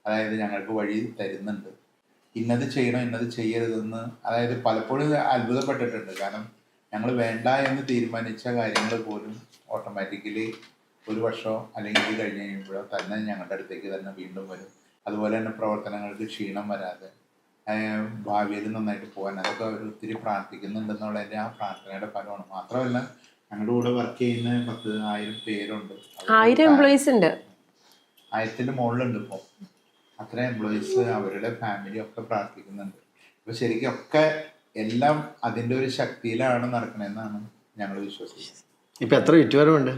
അതായത് ഞങ്ങൾക്ക് വഴി തരുന്നുണ്ട്. ഇന്നത് ചെയ്യണം ഇന്നത് ചെയ്യരുതെന്ന് അതായത് പലപ്പോഴും അത്ഭുതപ്പെട്ടിട്ടുണ്ട്. കാരണം ഞങ്ങൾ വേണ്ട എന്ന് തീരുമാനിച്ച കാര്യങ്ങൾ പോലും ഓട്ടോമാറ്റിക്കലി 1 വർഷമോ അല്ലെങ്കിൽ ഇത് കഴിഞ്ഞ് കഴിയുമ്പോഴോ തന്നെ ഞങ്ങളുടെ അടുത്തേക്ക് തന്നെ വീണ്ടും വരും. അതുപോലെ തന്നെ പ്രവർത്തനങ്ങൾക്ക് ക്ഷീണം വരാതെ ഭാവിയിൽ നന്നായിട്ട് പോകാൻ അതൊക്കെ അവർ ഒത്തിരി പ്രാർത്ഥിക്കുന്നുണ്ടെന്നുള്ളതിൻ്റെ ആ പ്രാർത്ഥനയുടെ ഫലമാണ്. മാത്രമല്ല ഞങ്ങളുടെ കൂടെ വർക്ക് ചെയ്യുന്ന 10,000 പേരുണ്ട്. 1000 എംപ്ലോയീസ് ഉണ്ട്. 1000-ന് മുകളിലുണ്ട് ഇപ്പോൾ. അത്ര എംപ്ലോയീസ് അവരുടെ ഫാമിലി ഒക്കെ പ്രാർത്ഥിക്കുന്നുണ്ട്. അപ്പോൾ ശരിക്കും ഒക്കെ എല്ലാം അതിൻ്റെ ഒരു ശക്തിയിലാണ് നടക്കണമെന്നാണ് ഞങ്ങൾ വിശ്വസിക്കുന്നത്. ഇപ്പം എത്ര ചുറ്റുവരവുണ്ട്?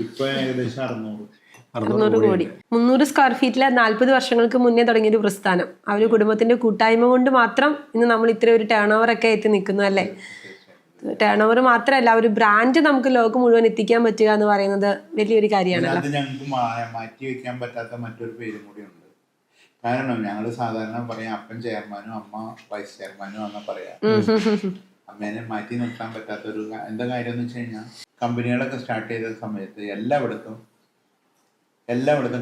ഇപ്പോൾ ഏകദേശം 600 കോടി. 300 സ്ക്വയർ ഫീറ്റിൽ 40 വർഷങ്ങൾക്ക് മുന്നേ തുടങ്ങിയൊരു പ്രസ്ഥാനം. ആ ഒരു കുടുംബത്തിന്റെ കൂട്ടായ്മ കൊണ്ട് മാത്രം ഇന്ന് നമ്മൾ ഇത്ര ഒരു ടേൺ ഓവർ ഒക്കെ എത്തി നിൽക്കുന്നു അല്ലേ? ടേൺ ഓവർ മാത്രമല്ല, ഒരു ബ്രാൻഡ് നമുക്ക് ലോകം മുഴുവൻ എത്തിക്കാൻ പറ്റുക എന്ന് പറയുന്നത് വലിയൊരു കാര്യമാണ്. അത് ഞങ്ങൾക്ക് മാറ്റി വെക്കാൻ പറ്റാത്ത മറ്റൊരു പേരും കൂടി ഉണ്ട്. കാരണം ഞങ്ങൾ സാധാരണ പറയാം അപ്പൻ ചെയർമാനും അമ്മ വൈസ് ചെയർമാനും എന്നാ പറയാ. അമ്മേനെ മാറ്റി നിർത്താൻ പറ്റാത്തൊരു എന്താ കാര്യം എന്ന് വെച്ച് കഴിഞ്ഞാൽ, കമ്പനികളൊക്കെ സ്റ്റാർട്ട് ചെയ്ത സമയത്ത് എല്ലായിടത്തും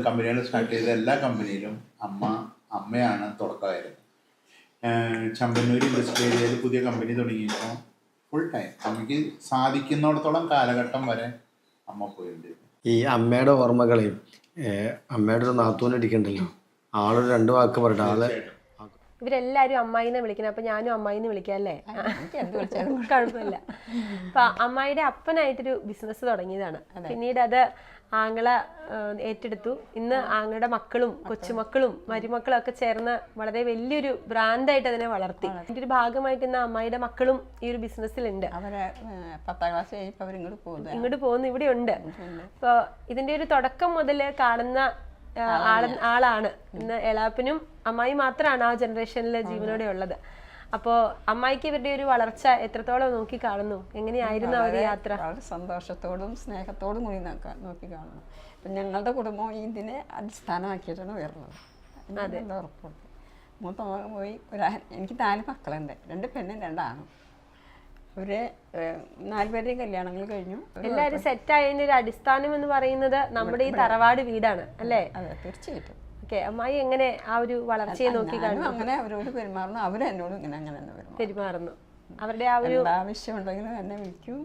കമ്പനികൾ സ്റ്റാർട്ട് ചെയ്ത എല്ലാ കമ്പനിയിലും അമ്മയാണ് തുടക്കമായിരുന്നു. ചമ്പന്നൂർ ഇൻഡസ്ട്രി ഏരിയയിൽ പുതിയ കമ്പനി തുടങ്ങിയപ്പോൾ ഫുൾ ടൈം അമ്മയ്ക്ക് സാധിക്കുന്നിടത്തോളം കാലഘട്ടം വരെ അമ്മ പോയിട്ടുണ്ട്. ഈ അമ്മയുടെ ഓർമ്മകളെയും അമ്മയുടെ ഒരു നാത്തൂനടിക്കണ്ടല്ലോ, ആളൊരു 2 വാക്ക് പറയട്ടെ. ആളെ ഇവരെല്ലാവരും അമ്മായിനെ വിളിക്കണം, അപ്പം ഞാനും അമ്മായിന്ന് വിളിക്കാം അല്ലേ? കുഴപ്പമില്ല. അപ്പം അമ്മായിയുടെ അപ്പനായിട്ടൊരു ബിസിനസ് തുടങ്ങിയതാണ്. പിന്നീട് അത് ആങ്ങള ഏറ്റെടുത്തു. ഇന്ന് ആങ്ങളുടെ മക്കളും കൊച്ചുമക്കളും മരുമക്കളും ഒക്കെ ചേർന്ന് വളരെ വലിയൊരു ബ്രാൻഡായിട്ട് അതിനെ വളർത്തി. ഇതിന്റെ ഒരു ഭാഗമായിട്ട് ഇന്ന് അമ്മായിയുടെ മക്കളും ഈ ഒരു ബിസിനസ്സിലുണ്ട്. അവരെ 10ാം ക്ലാസ് കഴിഞ്ഞപ്പോൾ ഇങ്ങോട്ട് പോകുന്നു, ഇവിടെ ഉണ്ട്. അപ്പോൾ ഇതിന്റെ ഒരു തുടക്കം മുതൽ കാണുന്ന ആളാണ് ഇന്ന് എളാപ്പനും. അമ്മായി മാത്രമാണ് ആ ജനറേഷനിൽ ജീവനോടെ ഉള്ളത്. അപ്പോൾ അമ്മായിക്ക് ഇവരുടെ ഒരു വളർച്ച എത്രത്തോളം നോക്കി കാണുന്നു? എങ്ങനെയായിരുന്നു ആ ഒരു യാത്ര? വളരെ സന്തോഷത്തോടും സ്നേഹത്തോടും കൂടി നോക്കി കാണുന്നു. അപ്പം ഞങ്ങളുടെ കുടുംബം ഇതിനെ അടിസ്ഥാനമാക്കിയിട്ടാണ് വരുന്നത്. എന്താ ഉറപ്പുണ്ട്. മൂത്ത മകൻ പോയി എനിക്ക് 4 മക്കളുണ്ട്, 2 പെണ്ണും 2 ആണും. അവര് 4 പേരുടെയും കല്യാണങ്ങൾ കഴിഞ്ഞു. എല്ലാവരും സെറ്റായതിന്റെ ഒരു അടിസ്ഥാനം എന്ന് പറയുന്നത് നമ്മുടെ ഈ തറവാട് വീടാണ് അല്ലേ? അതെ, തീർച്ചയായിട്ടും. ഓക്കെ, അമ്മായി എങ്ങനെ ആ ഒരു വളർച്ചയെ നോക്കി കാണുന്നു? അങ്ങനെ അവരോട് പെരുമാറുന്നു, അവരെന്നോട് ഇങ്ങനെ അങ്ങനെ തന്നെ പെരുമാറുന്നു. അവരുടെ ആ ഒരു ആവശ്യമുണ്ടെങ്കിലും എന്നെ വിളിക്കും.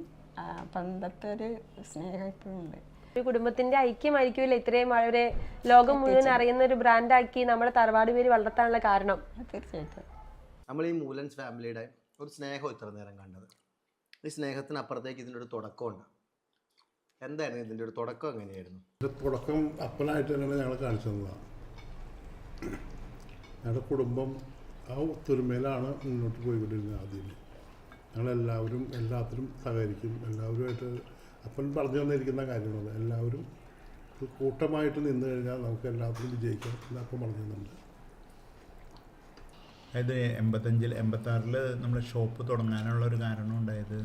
പണ്ടത്തെ ഒരു സ്നേഹം ഇപ്പോഴും ഉണ്ട്. ഒരു കുടുംബത്തിന്റെ ഐക്യമായിരിക്കുമല്ലോ ഇത്രയും അവരെ ലോകം മുഴുവൻ അറിയുന്ന ഒരു ബ്രാൻഡാക്കി നമ്മുടെ തറവാട് പേര് വളർത്താനുള്ള കാരണം. തീർച്ചയായിട്ടും നമ്മൾ ഈ മൂലൻസ് ഫാമിലിയുടെ ഒരു സ്നേഹം ഇത്ര നേരം കണ്ടത്. ഈ സ്നേഹത്തിനപ്പുറത്തേക്ക് ഇതിൻ്റെ ഒരു തുടക്കമുണ്ട്. എന്തായിരുന്നു ഇതിൻ്റെ ഒരു തുടക്കം? എങ്ങനെയായിരുന്നു തുടക്കം? അപ്പനായിട്ട് തന്നെയാണ് ഞങ്ങൾ കാണിച്ചു തന്നതാണ്. ഞങ്ങളുടെ കുടുംബം ആ ഒത്തൊരുമയിലാണ് മുന്നോട്ട് പോയിക്കൊണ്ടിരുന്നത്. ആദ്യം ഞങ്ങളെല്ലാവരും എല്ലാത്തിലും സഹകരിക്കും. എല്ലാവരുമായിട്ട് അപ്പൻ പറഞ്ഞു തന്നിരിക്കുന്ന കാര്യങ്ങളാണ്. എല്ലാവരും കൂട്ടമായിട്ട് നിന്ന് കഴിഞ്ഞാൽ നമുക്ക് എല്ലാത്തിലും വിജയിക്കാം എന്ന് അപ്പം പറഞ്ഞു തന്നുണ്ട്. അതായത് 85-86 നമ്മൾ ഷോപ്പ് തുടങ്ങാനുള്ള ഒരു കാരണം ഉണ്ടായത്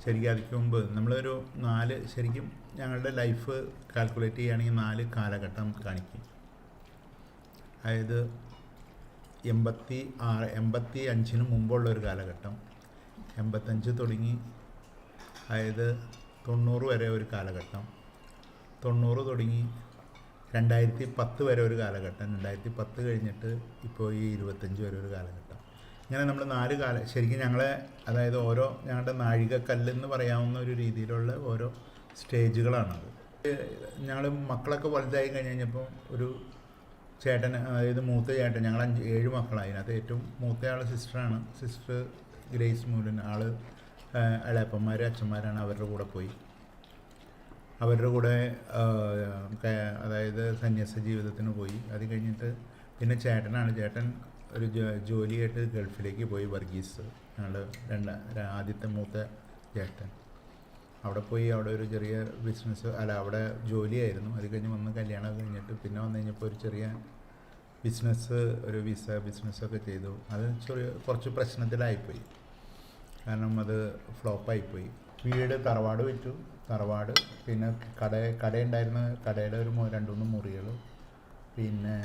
ശരിക്കും അതിക്ക് മുമ്പ് നമ്മളൊരു 4 ശരിക്കും ഞങ്ങളുടെ ലൈഫ് കാൽക്കുലേറ്റ് ചെയ്യുകയാണെങ്കിൽ 4 കാലഘട്ടം കാണിക്കും. അതായത് 85-ന് മുമ്പുള്ളൊരു കാലഘട്ടം, 85 തുടങ്ങി അതായത് 90 വരെ ഒരു കാലഘട്ടം, 90 തുടങ്ങി 2010 വരെ ഒരു കാലഘട്ടം, 2010 കഴിഞ്ഞിട്ട് ഇപ്പോൾ ഈ 25 വരെ ഒരു കാലഘട്ടം. ഇങ്ങനെ നമ്മൾ 4 ശരിക്കും ഞങ്ങളെ അതായത് ഓരോ ഞങ്ങളുടെ നാഴികക്കല്ലെന്ന് പറയാവുന്ന ഒരു രീതിയിലുള്ള ഓരോ സ്റ്റേജുകളാണത്. ഞങ്ങൾ മക്കളൊക്കെ വലുതായി കഴിഞ്ഞപ്പോൾ ഒരു ചേട്ടൻ, അതായത് മൂത്ത ചേട്ടൻ, ഞങ്ങൾ 7 മക്കളായി. അതിനകത്ത് ഏറ്റവും മൂത്തയാൾ സിസ്റ്ററാണ്. Sister Grace Moolan. ആൾ ഇളയപ്പന്മാർ അച്ഛന്മാരാണ്. അവരുടെ കൂടെ പോയി. അവരുടെ കൂടെ അതായത് സന്യാസ ജീവിതത്തിന് പോയി. അത് കഴിഞ്ഞിട്ട് പിന്നെ ചേട്ടനാണ്. ചേട്ടൻ ഒരു ജോലിയായിട്ട് ഗൾഫിലേക്ക് പോയി. വർഗീസ് ഞങ്ങളുടെ ആദ്യത്തെ മൂത്ത ചേട്ടൻ അവിടെ പോയി. അവിടെ ഒരു ചെറിയ ബിസിനസ് അവിടെ ജോലിയായിരുന്നു. അത് കഴിഞ്ഞ് വന്ന് കല്യാണം കഴിഞ്ഞിട്ട് പിന്നെ വന്നു കഴിഞ്ഞപ്പോൾ ഒരു ചെറിയ ബിസിനസ്, ഒരു വിസ ബിസിനസ്സൊക്കെ ചെയ്തു. അത് കുറച്ച് പ്രശ്നത്തിലായിപ്പോയി. കാരണം അത് ഫ്ലോപ്പായിപ്പോയി. വീട് തറവാട് വിറ്റു. തറവാട് പിന്നെ കടയുണ്ടായിരുന്ന കടയുടെ ഒരു 2-3 മുറികൾ, പിന്നെ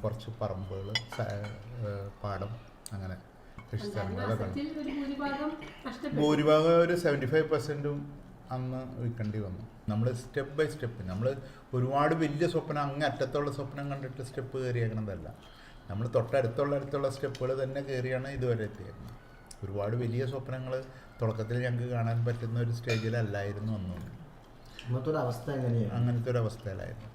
കുറച്ച് പറമ്പുകൾ, പാടം, അങ്ങനെ കൃഷിസ്ഥലങ്ങളൊക്കെ ഉണ്ട്. ഭൂരിഭാഗം ഒരു 75% അന്ന് വിൽക്കേണ്ടി വന്നു. നമ്മൾ സ്റ്റെപ്പ് ബൈ സ്റ്റെപ്പ്, നമ്മൾ ഒരുപാട് വലിയ സ്വപ്നം, അങ്ങ് അറ്റത്തുള്ള സ്വപ്നം കണ്ടിട്ട് സ്റ്റെപ്പ് കയറിയാക്കണതല്ല. നമ്മൾ തൊട്ടടുത്തുള്ള സ്റ്റെപ്പുകൾ തന്നെ കയറിയാണ് ഇതുവരെ എത്തിയത്. ഒരുപാട് വലിയ സ്വപ്നങ്ങൾ തുടക്കത്തിൽ ഞങ്ങൾക്ക് കാണാൻ പറ്റുന്ന ഒരു സ്റ്റേജിലല്ലായിരുന്നു അന്ന്. അങ്ങനത്തെ ഒരു അവസ്ഥയിലായിരുന്നു.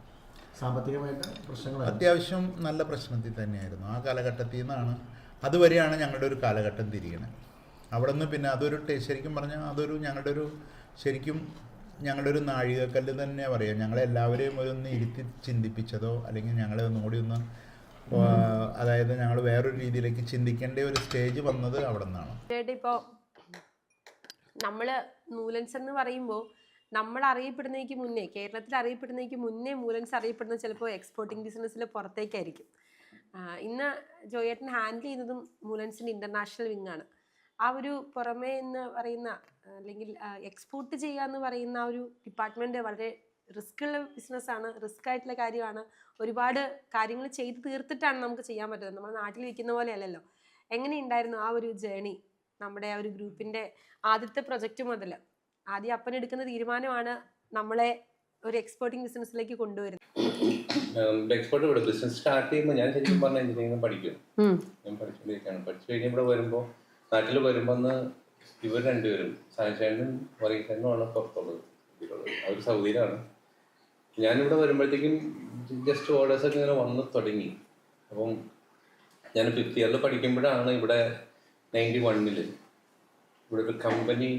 സാമ്പത്തികമായിട്ട് പ്രശ്നങ്ങൾ അത്യാവശ്യം നല്ല പ്രശ്നത്തിൽ തന്നെയായിരുന്നു. ആ കാലഘട്ടത്തിൽ നിന്നാണ് അതുവരെയാണ് ഞങ്ങളുടെ ഒരു കാലഘട്ടം തിരിയണത്. അവിടെ നിന്ന് പിന്നെ അതൊരു ശരിക്കും പറഞ്ഞാൽ അതൊരു ഞങ്ങളുടെ ഒരു നാഴികക്കല്ല് തന്നെ പറയാം. ഞങ്ങളെല്ലാവരെയും ഒന്ന് ഇരുത്തി ചിന്തിപ്പിച്ചതോ അല്ലെങ്കിൽ ഞങ്ങളെ ഒന്നുകൂടി ഒന്ന് അതായത് ഞങ്ങൾ വേറൊരു രീതിയിലേക്ക് ചിന്തിക്കേണ്ട ഒരു സ്റ്റേജ് വന്നത് അവിടെ നിന്നാണ്. ഇപ്പോൾ നമ്മൾ മൂലൻസ് എന്ന് പറയുമ്പോൾ നമ്മൾ അറിയപ്പെടുന്നതിന് മുന്നേ, കേരളത്തിൽ അറിയപ്പെടുന്നതിന് മുന്നേ മൂലൻസ് അറിയപ്പെടുന്നത് ചിലപ്പോൾ എക്സ്പോർട്ടിങ് ബിസിനസ്സിൽ പുറത്തേക്കായിരിക്കും. ഇന്ന് ജോയേട്ടൻ ഹാൻഡിൽ ചെയ്യുന്നതും മൂലൻസിൻ്റെ ഇൻ്റർനാഷണൽ വിങ്ങാണ്. ആ ഒരു പുറമേ എന്ന് പറയുന്ന അല്ലെങ്കിൽ എക്സ്പോർട്ട് ചെയ്യുക എന്ന് പറയുന്ന ആ ഒരു ഡിപ്പാർട്ട്മെൻറ്റ് വളരെ റിസ്ക്കുള്ള ബിസിനസ്സാണ്, റിസ്ക് ആയിട്ടുള്ള കാര്യമാണ്. ഒരുപാട് കാര്യങ്ങൾ ചെയ്ത് തീർത്തിട്ടാണ് നമുക്ക് ചെയ്യാൻ പറ്റുന്നത്. നമ്മൾ നാട്ടിൽ ഇരിക്കുന്ന പോലെ അല്ലല്ലോ. എങ്ങനെയുണ്ടായിരുന്നു ആ ഒരു ജേണി? നമ്മുടെ ആ ഒരു ഗ്രൂപ്പിൻ്റെ ആദ്യത്തെ പ്രൊജക്റ്റ് മുതൽ ആദ്യം അപ്പനെടുക്കുന്ന തീരുമാനമാണ് നമ്മളെ ഒരു എക്സ്പോർട്ടിങ് ബിസിനസ്സിലേക്ക് കൊണ്ടുവരുന്നത്. എക്സ്പോർട്ട് ബിസിനസ് സ്റ്റാർട്ട് ചെയ്യുമ്പോൾ ഞാൻ ശരിക്കും പറഞ്ഞ എഞ്ചിനീയറിംഗ് പഠിക്കും. ഞാൻ പഠിച്ചുകൊണ്ടിരിക്കുകയാണ്. പഠിച്ചു കഴിഞ്ഞ് ഇവിടെ വരുമ്പോൾ, നാട്ടിൽ വരുമ്പോൾ ഇവർ രണ്ടുപേരും സാൻഷേനും വർഗീസേനുമാണ് പുറത്തുള്ളത്. അവർ സൗദിയിലാണ്. ഞാനിവിടെ വരുമ്പോഴത്തേക്കും ജസ്റ്റ് ഓർഡേഴ്സൊക്കെ ഇങ്ങനെ വന്ന് തുടങ്ങി. അപ്പം ഞാൻ 5th ഇയറിൽ പഠിക്കുമ്പോഴാണ് ഇവിടെ 91 ഇവിടെ ഒരു കമ്പനി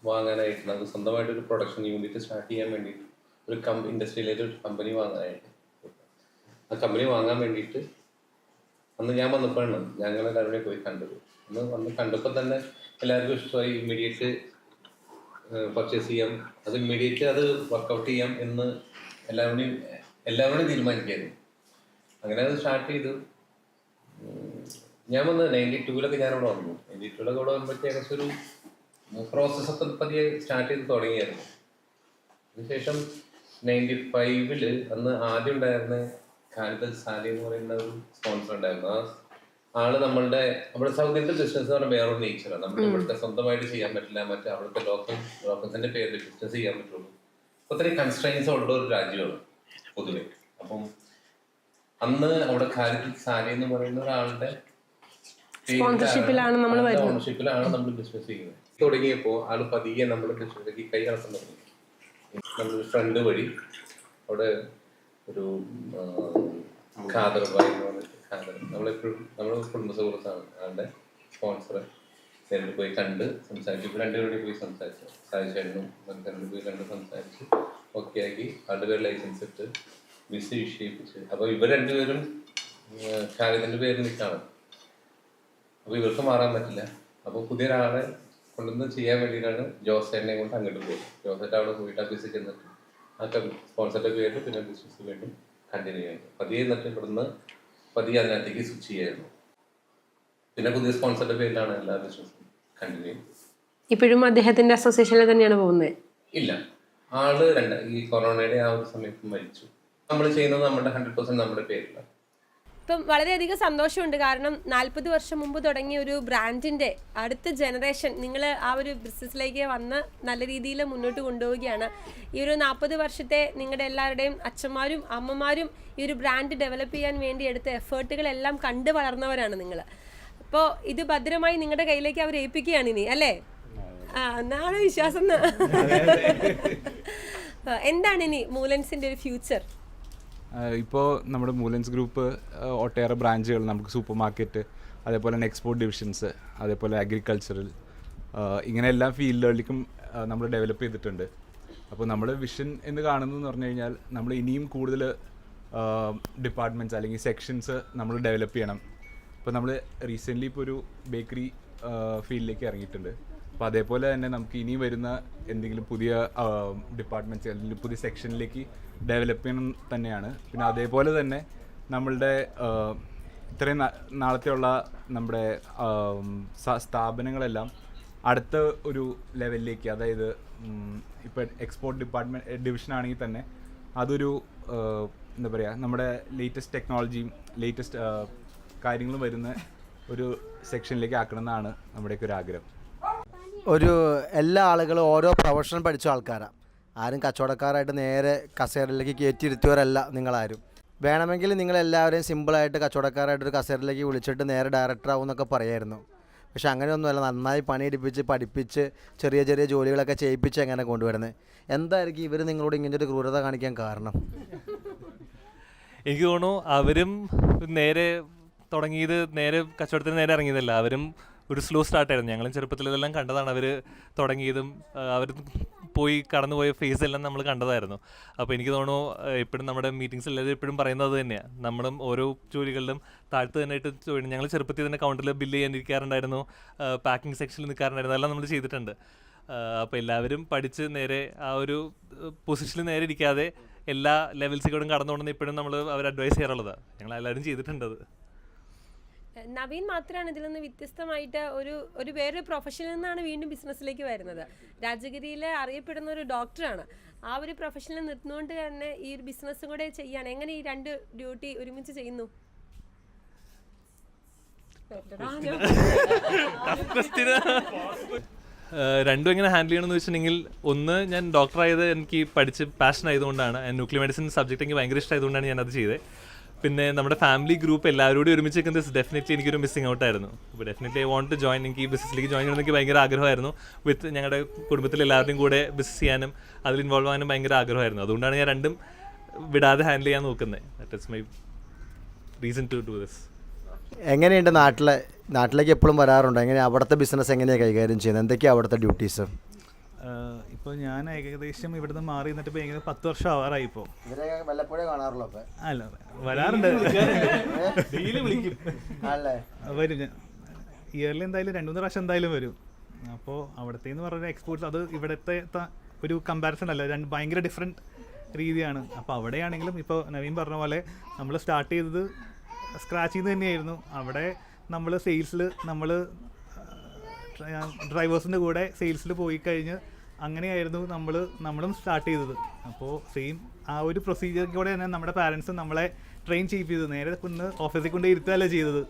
വാങ്ങാനായിട്ടുണ്ട്. അത് സ്വന്തമായിട്ടൊരു പ്രൊഡക്ഷൻ യൂണിറ്റ് സ്റ്റാർട്ട് ചെയ്യാൻ വേണ്ടിയിട്ട് ഒരു ഇൻഡസ്ട്രിയിലേക്ക് ഒരു കമ്പനി വാങ്ങാനായിട്ട്. ആ കമ്പനി വാങ്ങാൻ വേണ്ടിയിട്ട് അന്ന് ഞാൻ വന്നപ്പോഴാണ് ഞങ്ങളെല്ലാവരും പോയി കണ്ടത്. അന്ന് വന്ന് കണ്ടപ്പോൾ തന്നെ എല്ലാവർക്കും ഇഷ്ടമായി. ഇമ്മീഡിയറ്റ് പർച്ചേസ് ചെയ്യാം, അത് ഇമ്മീഡിയറ്റ് അത് വർക്കൗട്ട് ചെയ്യാം എന്ന് എല്ലാവരും തീരുമാനിക്കായിരുന്നു. അങ്ങനെ അത് സ്റ്റാർട്ട് ചെയ്തു. ഞാൻ വന്ന് 92 ഞാനിവിടെ വന്നു. 92 ഇവിടെ വരുമ്പോഴത്തേക്കും ഒരു പ്രോസസ്സൊക്കെ പതിയെ സ്റ്റാർട്ട് ചെയ്ത് തുടങ്ങിയായിരുന്നു. അതിനുശേഷം 95 അന്ന് ആദ്യം ഉണ്ടായിരുന്ന ഖാലിദ് സാലി എന്ന് പറയുന്ന ഒരു സ്പോൺസർ ഉണ്ടായിരുന്നു. ആ ആള് നമ്മുടെ സൗദിയിലത്തെ ബിസിനസ് എന്ന് പറഞ്ഞാൽ വേറൊരു നേച്ചറാണ്. നമ്മുടെ ഇവിടുത്തെ സ്വന്തമായിട്ട് ചെയ്യാൻ പറ്റില്ല, മറ്റേ അവിടുത്തെ ലോക്കൽസിന്റെ പേരിൽ ബിസിനസ് ചെയ്യാൻ പറ്റുള്ളൂ. ഒത്തിരി കൺസ്ട്രെയിൻസ് ഉള്ള ഒരു രാജ്യമാണ് പൊതുവെ. അപ്പം അന്ന് അവിടെ ഖാലിദ് സാലി എന്ന് പറയുന്ന ഒരാളുടെ സ്പോൺസർഷിപ്പിലാണ് നമ്മൾ ബിസിനസ് ചെയ്യുന്നത്. തുടങ്ങിയപ്പോൾ ആള് പതിയെ നമ്മുടെ ബിസിനസ്സിലേക്ക് കൈ കടത്താൻ തുടങ്ങി. നമ്മുടെ ഫ്രണ്ട് വഴി അവിടെ ഒരു ഖാദർ ഭായ് എന്ന് പറഞ്ഞിട്ട് നമ്മളെപ്പോഴും നമ്മുടെ കുടുംബ സുഹൃത്താണ്. ആളുടെ സ്പോൺസർ നേരിട്ട് പോയി കണ്ട് സംസാരിച്ചു. ഇപ്പോൾ രണ്ടുപേരുടെ പോയി സംസാരിച്ചു. സായിച്ചേട്ടനും രണ്ടു പോയി കണ്ട് സംസാരിച്ച് ഓക്കെ ആക്കി ആളുടെ പേര് ലൈസൻസ് ഇട്ട് വിസ ഇഷ്യൂ ചെയ്യിപ്പിച്ച്. അപ്പോൾ ഇവർ രണ്ടുപേരും ഖാലിദിന്റെ പേരിൽ നിൽക്കാണ്. അപ്പോൾ ഇവർക്ക് മാറാൻ പറ്റില്ല. അപ്പോൾ പുതിയൊരാളെ കൊണ്ടുവന്ന് ചെയ്യാൻ വേണ്ടിയിട്ടാണ് ജോസേനെ കൊണ്ട് അങ്ങോട്ട് പോയി. ജോസേറ്റ് അവിടെ പോയിട്ട് ആ ബിസിനസ് ചെന്നിട്ട് ആ സ്പോൺസറിന്റെ പേരിൽ പിന്നെ ബിസിനസ് വീണ്ടും കണ്ടിന്യൂ ചെയ്യുന്നു. പതിയെ എന്നിട്ട് ഇവിടുന്ന് പതിയെ അതിനകത്തേക്ക് സ്വിച്ച് ചെയ്യായിരുന്നു. പിന്നെ പുതിയ സ്പോൺസറിന്റെ പേരിലാണ് എല്ലാ ബിസിനസ്സും കണ്ടിന്യൂ ചെയ്യുന്നത്. ഇപ്പോഴും അദ്ദേഹത്തിന്റെ അസോസിയേഷനിൽ തന്നെയാണ് പോകുന്നത്? ഇല്ല, ആള് ഈ കൊറോണയുടെ ആ ഒരു സമയത്ത് മരിച്ചു. നമ്മൾ ചെയ്യുന്നത് നമ്മുടെ 100% നമ്മുടെ പേരിലാണ്. ഇപ്പം വളരെയധികം സന്തോഷമുണ്ട്. കാരണം 40 വർഷം മുമ്പ് തുടങ്ങിയ ഒരു ബ്രാൻഡിൻ്റെ അടുത്ത ജനറേഷൻ നിങ്ങൾ ആ ഒരു ബിസിനസ്സിലേക്ക് വന്ന് നല്ല രീതിയിൽ മുന്നോട്ട് കൊണ്ടുപോവുകയാണ്. ഈ ഒരു 40 വർഷത്തെ നിങ്ങളുടെ എല്ലാവരുടെയും അച്ഛന്മാരും അമ്മമാരും ഈ ഒരു ബ്രാൻഡ് ഡെവലപ്പ് ചെയ്യാൻ വേണ്ടി എടുത്ത എഫേർട്ടുകളെല്ലാം കണ്ടു വളർന്നവരാണ് നിങ്ങൾ. അപ്പോൾ ഇത് ഭദ്രമായി നിങ്ങളുടെ കയ്യിലേക്ക് അവർ ഏൽപ്പിക്കുകയാണ് ഇനി, അല്ലേ? എന്നാണ് വിശ്വാസം. എന്താണ് ഇനി മൂലൻസിൻ്റെ ഒരു ഫ്യൂച്ചർ? ഇപ്പോൾ നമ്മുടെ മൂലൻസ് ഗ്രൂപ്പ് ഒട്ടേറെ ബ്രാഞ്ചുകൾ, നമുക്ക് സൂപ്പർ മാർക്കറ്റ്, അതേപോലെ തന്നെ എക്സ്പോർട്ട് ഡിവിഷൻസ്, അതേപോലെ അഗ്രികൾച്ചറൽ, ഇങ്ങനെ എല്ലാ ഫീൽഡുകളിലേക്കും നമ്മൾ ഡെവലപ്പ് ചെയ്തിട്ടുണ്ട്. അപ്പോൾ നമ്മുടെ വിഷൻ എന്ന് കാണുന്നതെന്ന് പറഞ്ഞു കഴിഞ്ഞാൽ നമ്മൾ ഇനിയും കൂടുതൽ ഡിപ്പാർട്ട്മെൻറ്റ്സ് അല്ലെങ്കിൽ സെക്ഷൻസ് നമ്മൾ ഡെവലപ്പ് ചെയ്യണം. ഇപ്പോൾ നമ്മൾ റീസെൻ്റ്ലി ഇപ്പോൾ ഒരു ബേക്കറി ഫീൽഡിലേക്ക് ഇറങ്ങിയിട്ടുണ്ട്. അപ്പോൾ അതേപോലെ തന്നെ നമുക്ക് ഇനി വരുന്ന എന്തെങ്കിലും പുതിയ ഡിപ്പാർട്ട്മെൻറ്റ്സ് അല്ലെങ്കിൽ പുതിയ സെക്ഷനിലേക്ക് ഡെവലപ്പ് ചെയ്യണം തന്നെയാണ്. പിന്നെ അതേപോലെ തന്നെ നമ്മളുടെ ഇത്രയും നാളത്തെയുള്ള നമ്മുടെ സ്ഥാപനങ്ങളെല്ലാം അടുത്ത ഒരു ലെവലിലേക്ക്, അതായത് ഇപ്പോൾ എക്സ്പോർട്ട് ഡിവിഷൻ ആണെങ്കിൽ തന്നെ അതൊരു എന്താ പറയുക, നമ്മുടെ ലേറ്റസ്റ്റ് ടെക്നോളജിയും ലേറ്റസ്റ്റ് കാര്യങ്ങളും വരുന്ന ഒരു സെക്ഷനിലേക്ക് ആക്കണം എന്നാണ് നമ്മുടെയൊക്കെ ഒരു ആഗ്രഹം. എല്ലാ ആളുകളും ഓരോ പ്രൊഫഷൻ പഠിച്ച ആൾക്കാരാണ്. ആരും കച്ചവടക്കാരായിട്ട് നേരെ കസേരയിലേക്ക് കയറ്റിയിരുത്തിയവരല്ല നിങ്ങളാരും. വേണമെങ്കിൽ നിങ്ങളെല്ലാവരെയും സിമ്പിളായിട്ട് കച്ചവടക്കാരായിട്ടൊരു കസേരയിലേക്ക് വിളിച്ചിട്ട് നേരെ ഡയറക്ടറാവും എന്നൊക്കെ പറയായിരുന്നു. പക്ഷെ അങ്ങനെയൊന്നുമല്ല. നന്നായി പണിയെടുപ്പിച്ച് പഠിപ്പിച്ച് ചെറിയ ചെറിയ ജോലികളൊക്കെ ചെയ്യിപ്പിച്ച് എങ്ങനെ കൊണ്ടുവരുന്നത്. എന്തായിരിക്കും ഇവർ നിങ്ങളോട് ഇങ്ങനെ ഒരു ക്രൂരത കാണിക്കാൻ കാരണം? എനിക്ക് തോന്നുന്നു അവരും നേരെ തുടങ്ങിയത് നേരെ കച്ചവടത്തിന് നേരെ ഇറങ്ങിയതല്ല. അവരും ഒരു സ്ലോ സ്റ്റാർട്ടായിരുന്നു. ഞങ്ങളും ചെറുപ്പത്തിൽ ഇതെല്ലാം കണ്ടതാണ്. അവർ തുടങ്ങിയതും അവർ പോയി കടന്നുപോയ ഫേസ് എല്ലാം നമ്മൾ കണ്ടതായിരുന്നു. അപ്പോൾ എനിക്ക് തോന്നുന്നു എപ്പോഴും നമ്മുടെ മീറ്റിംഗ്സ് എല്ലാവരും എപ്പോഴും പറയുന്നത് തന്നെയാണ്, നമ്മളും ഓരോ ജോലികളിലും താഴ്ത്ത് തന്നെ ഇട്ട് ജോലി. ഞങ്ങൾ ചെറുപ്പത്തിൽ തന്നെ കൗണ്ടറിൽ ബില്ല് ചെയ്യാൻ ഇരിക്കാറുണ്ടായിരുന്നു, പാക്കിംഗ് സെക്ഷനിൽ നിൽക്കാറുണ്ടായിരുന്നു, എല്ലാം നമ്മൾ ചെയ്തിട്ടുണ്ട്. അപ്പോൾ എല്ലാവരും പഠിച്ച് നേരെ ആ ഒരു പൊസിഷനിൽ നേരെ ഇരിക്കാതെ എല്ലാ ലെവൽസിലൂടെയും കടന്നുകൊണ്ടെന്ന് ഇപ്പോഴും നമ്മൾ അവർ അഡ്വൈസ് ചെയ്യാറുള്ളതാണ്. ഞങ്ങൾ എല്ലാവരും ചെയ്തിട്ടുണ്ടത്. നവീൻ മാത്രമാണ് ഇതിൽ നിന്ന് വ്യത്യസ്തമായിട്ട് ഒരു വേറൊരു പ്രൊഫഷനിൽ നിന്നാണ് വീണ്ടും ബിസിനസ്സിലേക്ക് വരുന്നത്. രാജഗിരിയിൽ അറിയപ്പെടുന്ന ഒരു ഡോക്ടറാണ്. ആ ഒരു പ്രൊഫഷനിൽ നിർത്തുന്നതുകൊണ്ട് തന്നെ ഈ ഒരു ബിസിനസ്സും കൂടെ ചെയ്യാൻ എങ്ങനെ ഈ രണ്ട് ഡ്യൂട്ടി ഒരുമിച്ച് ചെയ്യുന്നു? രണ്ടും എങ്ങനെ ഹാൻഡിൽ ചെയ്യണമെന്ന് വെച്ചിട്ടുണ്ടെങ്കിൽ, ഒന്ന് ഞാൻ ഡോക്ടറായത് എനിക്ക് പഠിച്ച് പാഷൻ ആയതുകൊണ്ടാണ്. ന്യൂക്ലിയർ മെഡിസിൻ സബ്ജക്റ്റ് എനിക്ക് ഭയങ്കര ഇഷ്ടമായതുകൊണ്ടാണ് ഞാനത് ചെയ്തത്. പിന്നെ നമ്മുടെ ഫാമിലി ഗ്രൂപ്പ് എല്ലാവരും കൂടി ഒരുമിച്ച് നിൽക്കുന്നത് ഡെഫിനറ്റ്ലി എനിക്കൊരു മിസ്സിംഗ് ഔട്ട് ആയിരുന്നു. അപ്പോൾ definitely I want to join. എനിക്ക് ഈ ബിസിനസ്സിലേക്ക് ജോയിൻ ചെയ്യണമെന്ന് എനിക്ക് ഭയങ്കര ആഗ്രഹമായിരുന്നു. വിത്ത് ഞങ്ങളുടെ കുടുംബത്തിൽ എല്ലാവരുടെയും കൂടെ ബിസിനസ് ചെയ്യാനും അതിൽ ഇൻവോൾവ് ആകാനും ഭയങ്കര ആഗ്രഹമായിരുന്നു. അതുകൊണ്ടാണ് ഞാൻ രണ്ടും വിടാതെ ഹാൻഡിൽ ചെയ്യാൻ നോക്കുന്നത്. That is my reason to do this. എങ്ങനെയുണ്ട് നാട്ടിലേക്ക് എപ്പോഴും വരാറുണ്ടോ? എങ്ങനെ അവിടുത്തെ ബിസിനസ് എങ്ങനെയാണ് കൈകാര്യം ചെയ്യുന്നത്? എന്തൊക്കെയാണ് അവിടുത്തെ ഡ്യൂട്ടീസ്? ഇപ്പോൾ ഞാൻ ഏകദേശം ഇവിടുന്ന് മാറി നിന്നിട്ട് ഇപ്പോൾ ഏകദേശം 10 വർഷം ആവാറായി. ഇപ്പോൾ വല്ലപ്പോഴേ കാണാറുള്ളൂ? അല്ല, വരാറുണ്ട്, വരും. ഞാൻ ഇയർലി എന്തായാലും 2-3 പ്രാവശ്യം എന്തായാലും വരും. അപ്പോൾ അവിടുത്തെ പറഞ്ഞ എക്സ്പോർട്സ് അത് ഇവിടുത്തെ ഒരു കമ്പാരിസൺ അല്ല, ഭയങ്കര ഡിഫറെൻറ്റ് രീതിയാണ്. അപ്പോൾ അവിടെയാണെങ്കിലും ഇപ്പോൾ നവീൻ പറഞ്ഞ പോലെ നമ്മൾ സ്റ്റാർട്ട് ചെയ്തത് സ്ക്രാച്ചിൽ നിന്ന് തന്നെയായിരുന്നു. അവിടെ നമ്മൾ സെയിൽസിൽ ഡ്രൈവേഴ്സിൻ്റെ കൂടെ സെയിൽസിൽ പോയി കഴിഞ്ഞ് അങ്ങനെയായിരുന്നു നമ്മളും സ്റ്റാർട്ട് ചെയ്തത്. അപ്പോൾ സെയിം ആ ഒരു പ്രൊസീജിയർ കൂടെ തന്നെ നമ്മുടെ പാരൻസ് നമ്മളെ ട്രെയിൻ ചെയ്യിപ്പിച്ചത്. നേരെ ഒന്ന് ഓഫീസിൽ കൊണ്ട് ഇരുത്തുകയല്ല ചെയ്തത്.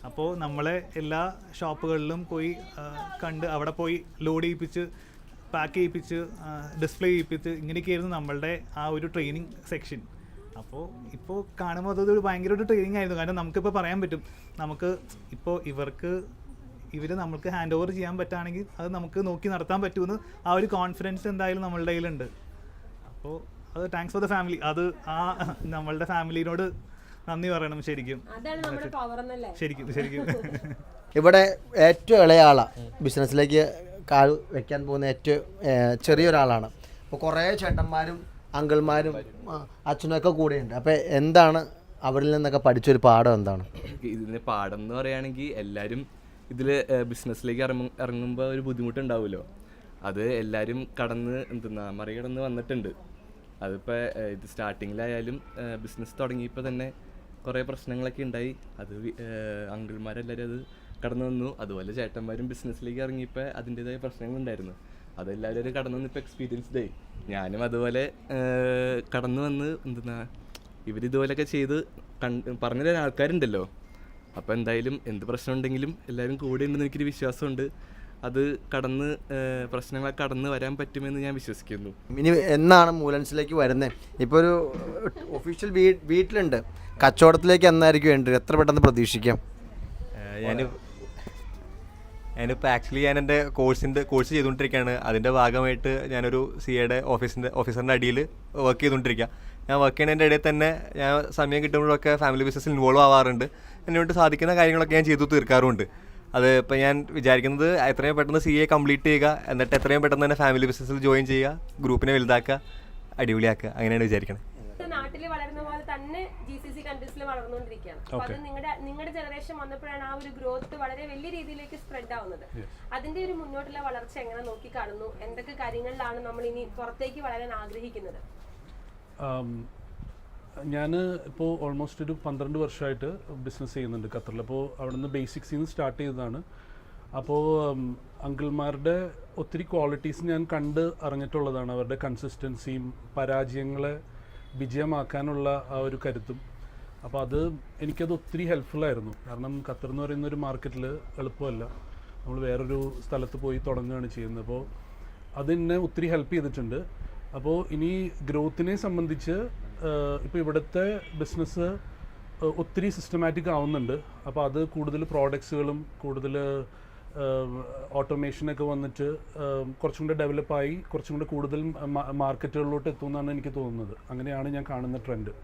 അപ്പോൾ നമ്മളെ എല്ലാ ഷോപ്പുകളിലും പോയി കണ്ട് അവിടെ പോയി ലോഡ് ചെയ്യിപ്പിച്ച് പാക്ക് ചെയ്യിപ്പിച്ച് ഡിസ്പ്ലേ ചെയ്യിപ്പിച്ച് ഇങ്ങനെയൊക്കെയായിരുന്നു നമ്മളുടെ ആ ഒരു ട്രെയിനിങ് സെക്ഷൻ. അപ്പോൾ ഇപ്പോൾ കാണുമ്പോൾ അതൊരു ഭയങ്കര ഒരു ട്രെയിനിങ് ആയിരുന്നു. കാരണം നമുക്കിപ്പോൾ പറയാൻ പറ്റും, നമുക്ക് ഇപ്പോൾ ഇവർ നമുക്ക് ഹാൻഡ് ഓവർ ചെയ്യാൻ പറ്റുകയാണെങ്കിൽ അത് നമുക്ക് നോക്കി നടത്താൻ പറ്റുമെന്ന് ആ ഒരു കോൺഫിഡൻസ് എന്തായാലും നമ്മളുടെ കയ്യിലുണ്ട്. അപ്പോൾ അത് താങ്ക്സ് ഫോർ ദ ഫാമിലി. അത് ആ നമ്മളുടെ ഫാമിലിനോട് നന്ദി പറയണം ശരിക്കും. ശരിക്കും ഇവിടെ ഏറ്റവും ഇളയ ആളാണ് ബിസിനസ്സിലേക്ക് കാൽ വെക്കാൻ പോകുന്ന ഏറ്റവും ചെറിയൊരാളാണ്. അപ്പോൾ കുറേ ചേട്ടന്മാരും അങ്കിൾമാരും അച്ഛനൊക്കെ കൂടെയുണ്ട്. അപ്പോൾ എന്താണ് അവരിൽ നിന്നൊക്കെ പഠിച്ചൊരു പാഠം എന്താണ്? ഇതിൻ്റെ പാഠം എന്ന് പറയുകയാണെങ്കിൽ എല്ലാവരും ഇതിൽ ബിസിനസ്സിലേക്ക് ഇറങ്ങുമ്പോൾ ഒരു ബുദ്ധിമുട്ടുണ്ടാവുമല്ലോ, അത് എല്ലാവരും മറികടന്ന് വന്നിട്ടുണ്ട്. അതിപ്പോൾ ഇത് സ്റ്റാർട്ടിങ്ങിലായാലും ബിസിനസ് തുടങ്ങിയപ്പോൾ തന്നെ കുറേ പ്രശ്നങ്ങളൊക്കെ ഉണ്ടായി. അത് അങ്കിൾമാരെല്ലാവരും അത് കടന്നു വന്നു. അതുപോലെ ചേട്ടന്മാരും ബിസിനസ്സിലേക്ക് ഇറങ്ങിയപ്പോൾ അതിൻ്റേതായ പ്രശ്നങ്ങളുണ്ടായിരുന്നു. അതെല്ലാവരും കടന്നു വന്നിപ്പോൾ എക്സ്പീരിയൻസ്ഡ് ആയി. ഞാനും അതുപോലെ കടന്നു വന്ന് ഇവരിതുപോലെയൊക്കെ ചെയ്ത് പറഞ്ഞു തരാൻ ആൾക്കാരുണ്ടല്ലോ. അപ്പോൾ എന്തായാലും എന്ത് പ്രശ്നം ഉണ്ടെങ്കിലും എല്ലാവരും കൂടെ ഉണ്ടെന്ന് എനിക്കൊരു വിശ്വാസമുണ്ട്. അത് പ്രശ്നങ്ങളൊക്കെ കടന്ന് വരാൻ പറ്റുമെന്ന് ഞാൻ വിശ്വസിക്കുന്നു. ഇനി എന്നാണ് മൂലൻസിലേക്ക് വരുന്നത്? ഇപ്പോൾ ഒരു ഒഫീഷ്യൽ വീട്ടിലുണ്ട്, കച്ചവടത്തിലേക്ക് എന്നായിരിക്കും എൻട്രി? എത്ര പെട്ടെന്ന് പ്രതീക്ഷിക്കാം? ഞാനിപ്പോൾ ആക്ച്വലി ഞാൻ എൻ്റെ കോഴ്സ് ചെയ്തുകൊണ്ടിരിക്കുകയാണ്. അതിൻ്റെ ഭാഗമായിട്ട് ഞാനൊരു CAയുടെ ഓഫീസറിൻ്റെ അടിയിൽ വർക്ക് ചെയ്തുകൊണ്ടിരിക്കുക. ഞാൻ വർക്ക് ചെയ്യുന്നതിൻ്റെ ഇടയിൽ തന്നെ ഞാൻ സമയം കിട്ടുമ്പോഴൊക്കെ ഫാമിലി ബിസിനസ്സിൽ ഇൻവോൾവ് ആവാറുണ്ട്. എന്നോട് സാധിക്കുന്ന കാര്യങ്ങളൊക്കെ ഞാൻ ചെയ്തു തീർക്കാറുമുണ്ട്. അത് ഇപ്പോൾ ഞാൻ വിചാരിക്കുന്നത് എത്രയും പെട്ടെന്ന് CA കംപ്ലീറ്റ് ചെയ്യുക, എന്നിട്ട് എത്രയും പെട്ടെന്ന് തന്നെ ഫാമിലി ബിസിനസ്സിൽ ജോയിൻ ചെയ്യുക, ഗ്രൂപ്പിനെ വലുതാക്കുക, അടിപൊളിയാക്കുക, അങ്ങനെയാണ് വിചാരിക്കുന്നത്. നാട്ടിൽ വളരുന്ന പോലെ തന്നെ GCC കൺട്രീസിൽ വളർന്നുകൊണ്ടിരിക്കുകയാണ്. അപ്പോൾ അത് നിങ്ങളുടെ ജനറേഷൻ വന്നപ്പോഴാണ് ആ ഒരു ഗ്രോത്ത് വളരെ വലിയ രീതിയിലേക്ക് സ്പ്രെഡ് ആവുന്നത്. അതിന്റെ ഒരു മുന്നോട്ടുള്ള വളർച്ച എങ്ങനെ നോക്കി കാണുന്നു? എന്തൊക്കെ കാര്യങ്ങളിലാണ് നമ്മൾ ഇനി പുറത്തേക്ക് വളരാൻ ആഗ്രഹിക്കുന്നത്? ഞാൻ ഇപ്പോൾ ഓൾമോസ്റ്റ് ഒരു 12 വർഷമായിട്ട് ബിസിനസ് ചെയ്യുന്നുണ്ട് ഖത്തറിൽ. അപ്പോൾ അവിടെ നിന്ന് ബേസിക്സിൽ നിന്ന് സ്റ്റാർട്ട് ചെയ്തതാണ്. അപ്പോൾ അങ്കിൾമാരുടെ ഒത്തിരി ക്വാളിറ്റീസ് ഞാൻ അറിഞ്ഞിട്ടുള്ളതാണ്. അവരുടെ കൺസിസ്റ്റൻസിയും പരാജയങ്ങളെ വിജയമാക്കാനുള്ള ആ ഒരു കരുത്തും. അപ്പോൾ എനിക്കത് ഒത്തിരി ഹെൽപ്ഫുള്ളായിരുന്നു. കാരണം ഖത്തർ എന്ന് പറയുന്ന ഒരു മാർക്കറ്റിൽ എളുപ്പമല്ല. നമ്മൾ വേറൊരു സ്ഥലത്ത് പോയി തുടങ്ങുകയാണ് ചെയ്യുന്നത്. അപ്പോൾ അതെന്നെ ഒത്തിരി ഹെൽപ്പ് ചെയ്തിട്ടുണ്ട്. അപ്പോൾ ഇനി ഗ്രോത്തിനെ സംബന്ധിച്ച് ഇപ്പോൾ ഇവിടുത്തെ ബിസിനസ് ഒത്തിരി സിസ്റ്റമാറ്റിക് ആവുന്നുണ്ട്. അപ്പോൾ അത് കൂടുതൽ പ്രോഡക്ട്സുകളും കൂടുതൽ ഓട്ടോമേഷനൊക്കെ വന്നിട്ട് കുറച്ചും കൂടെ ഡെവലപ്പായി കുറച്ചും കൂടെ കൂടുതൽ മാർക്കറ്റുകളിലോട്ട് എത്തുമെന്നാണ് എനിക്ക് തോന്നുന്നത്. അങ്ങനെയാണ് ഞാൻ കാണുന്ന ട്രെൻഡ്.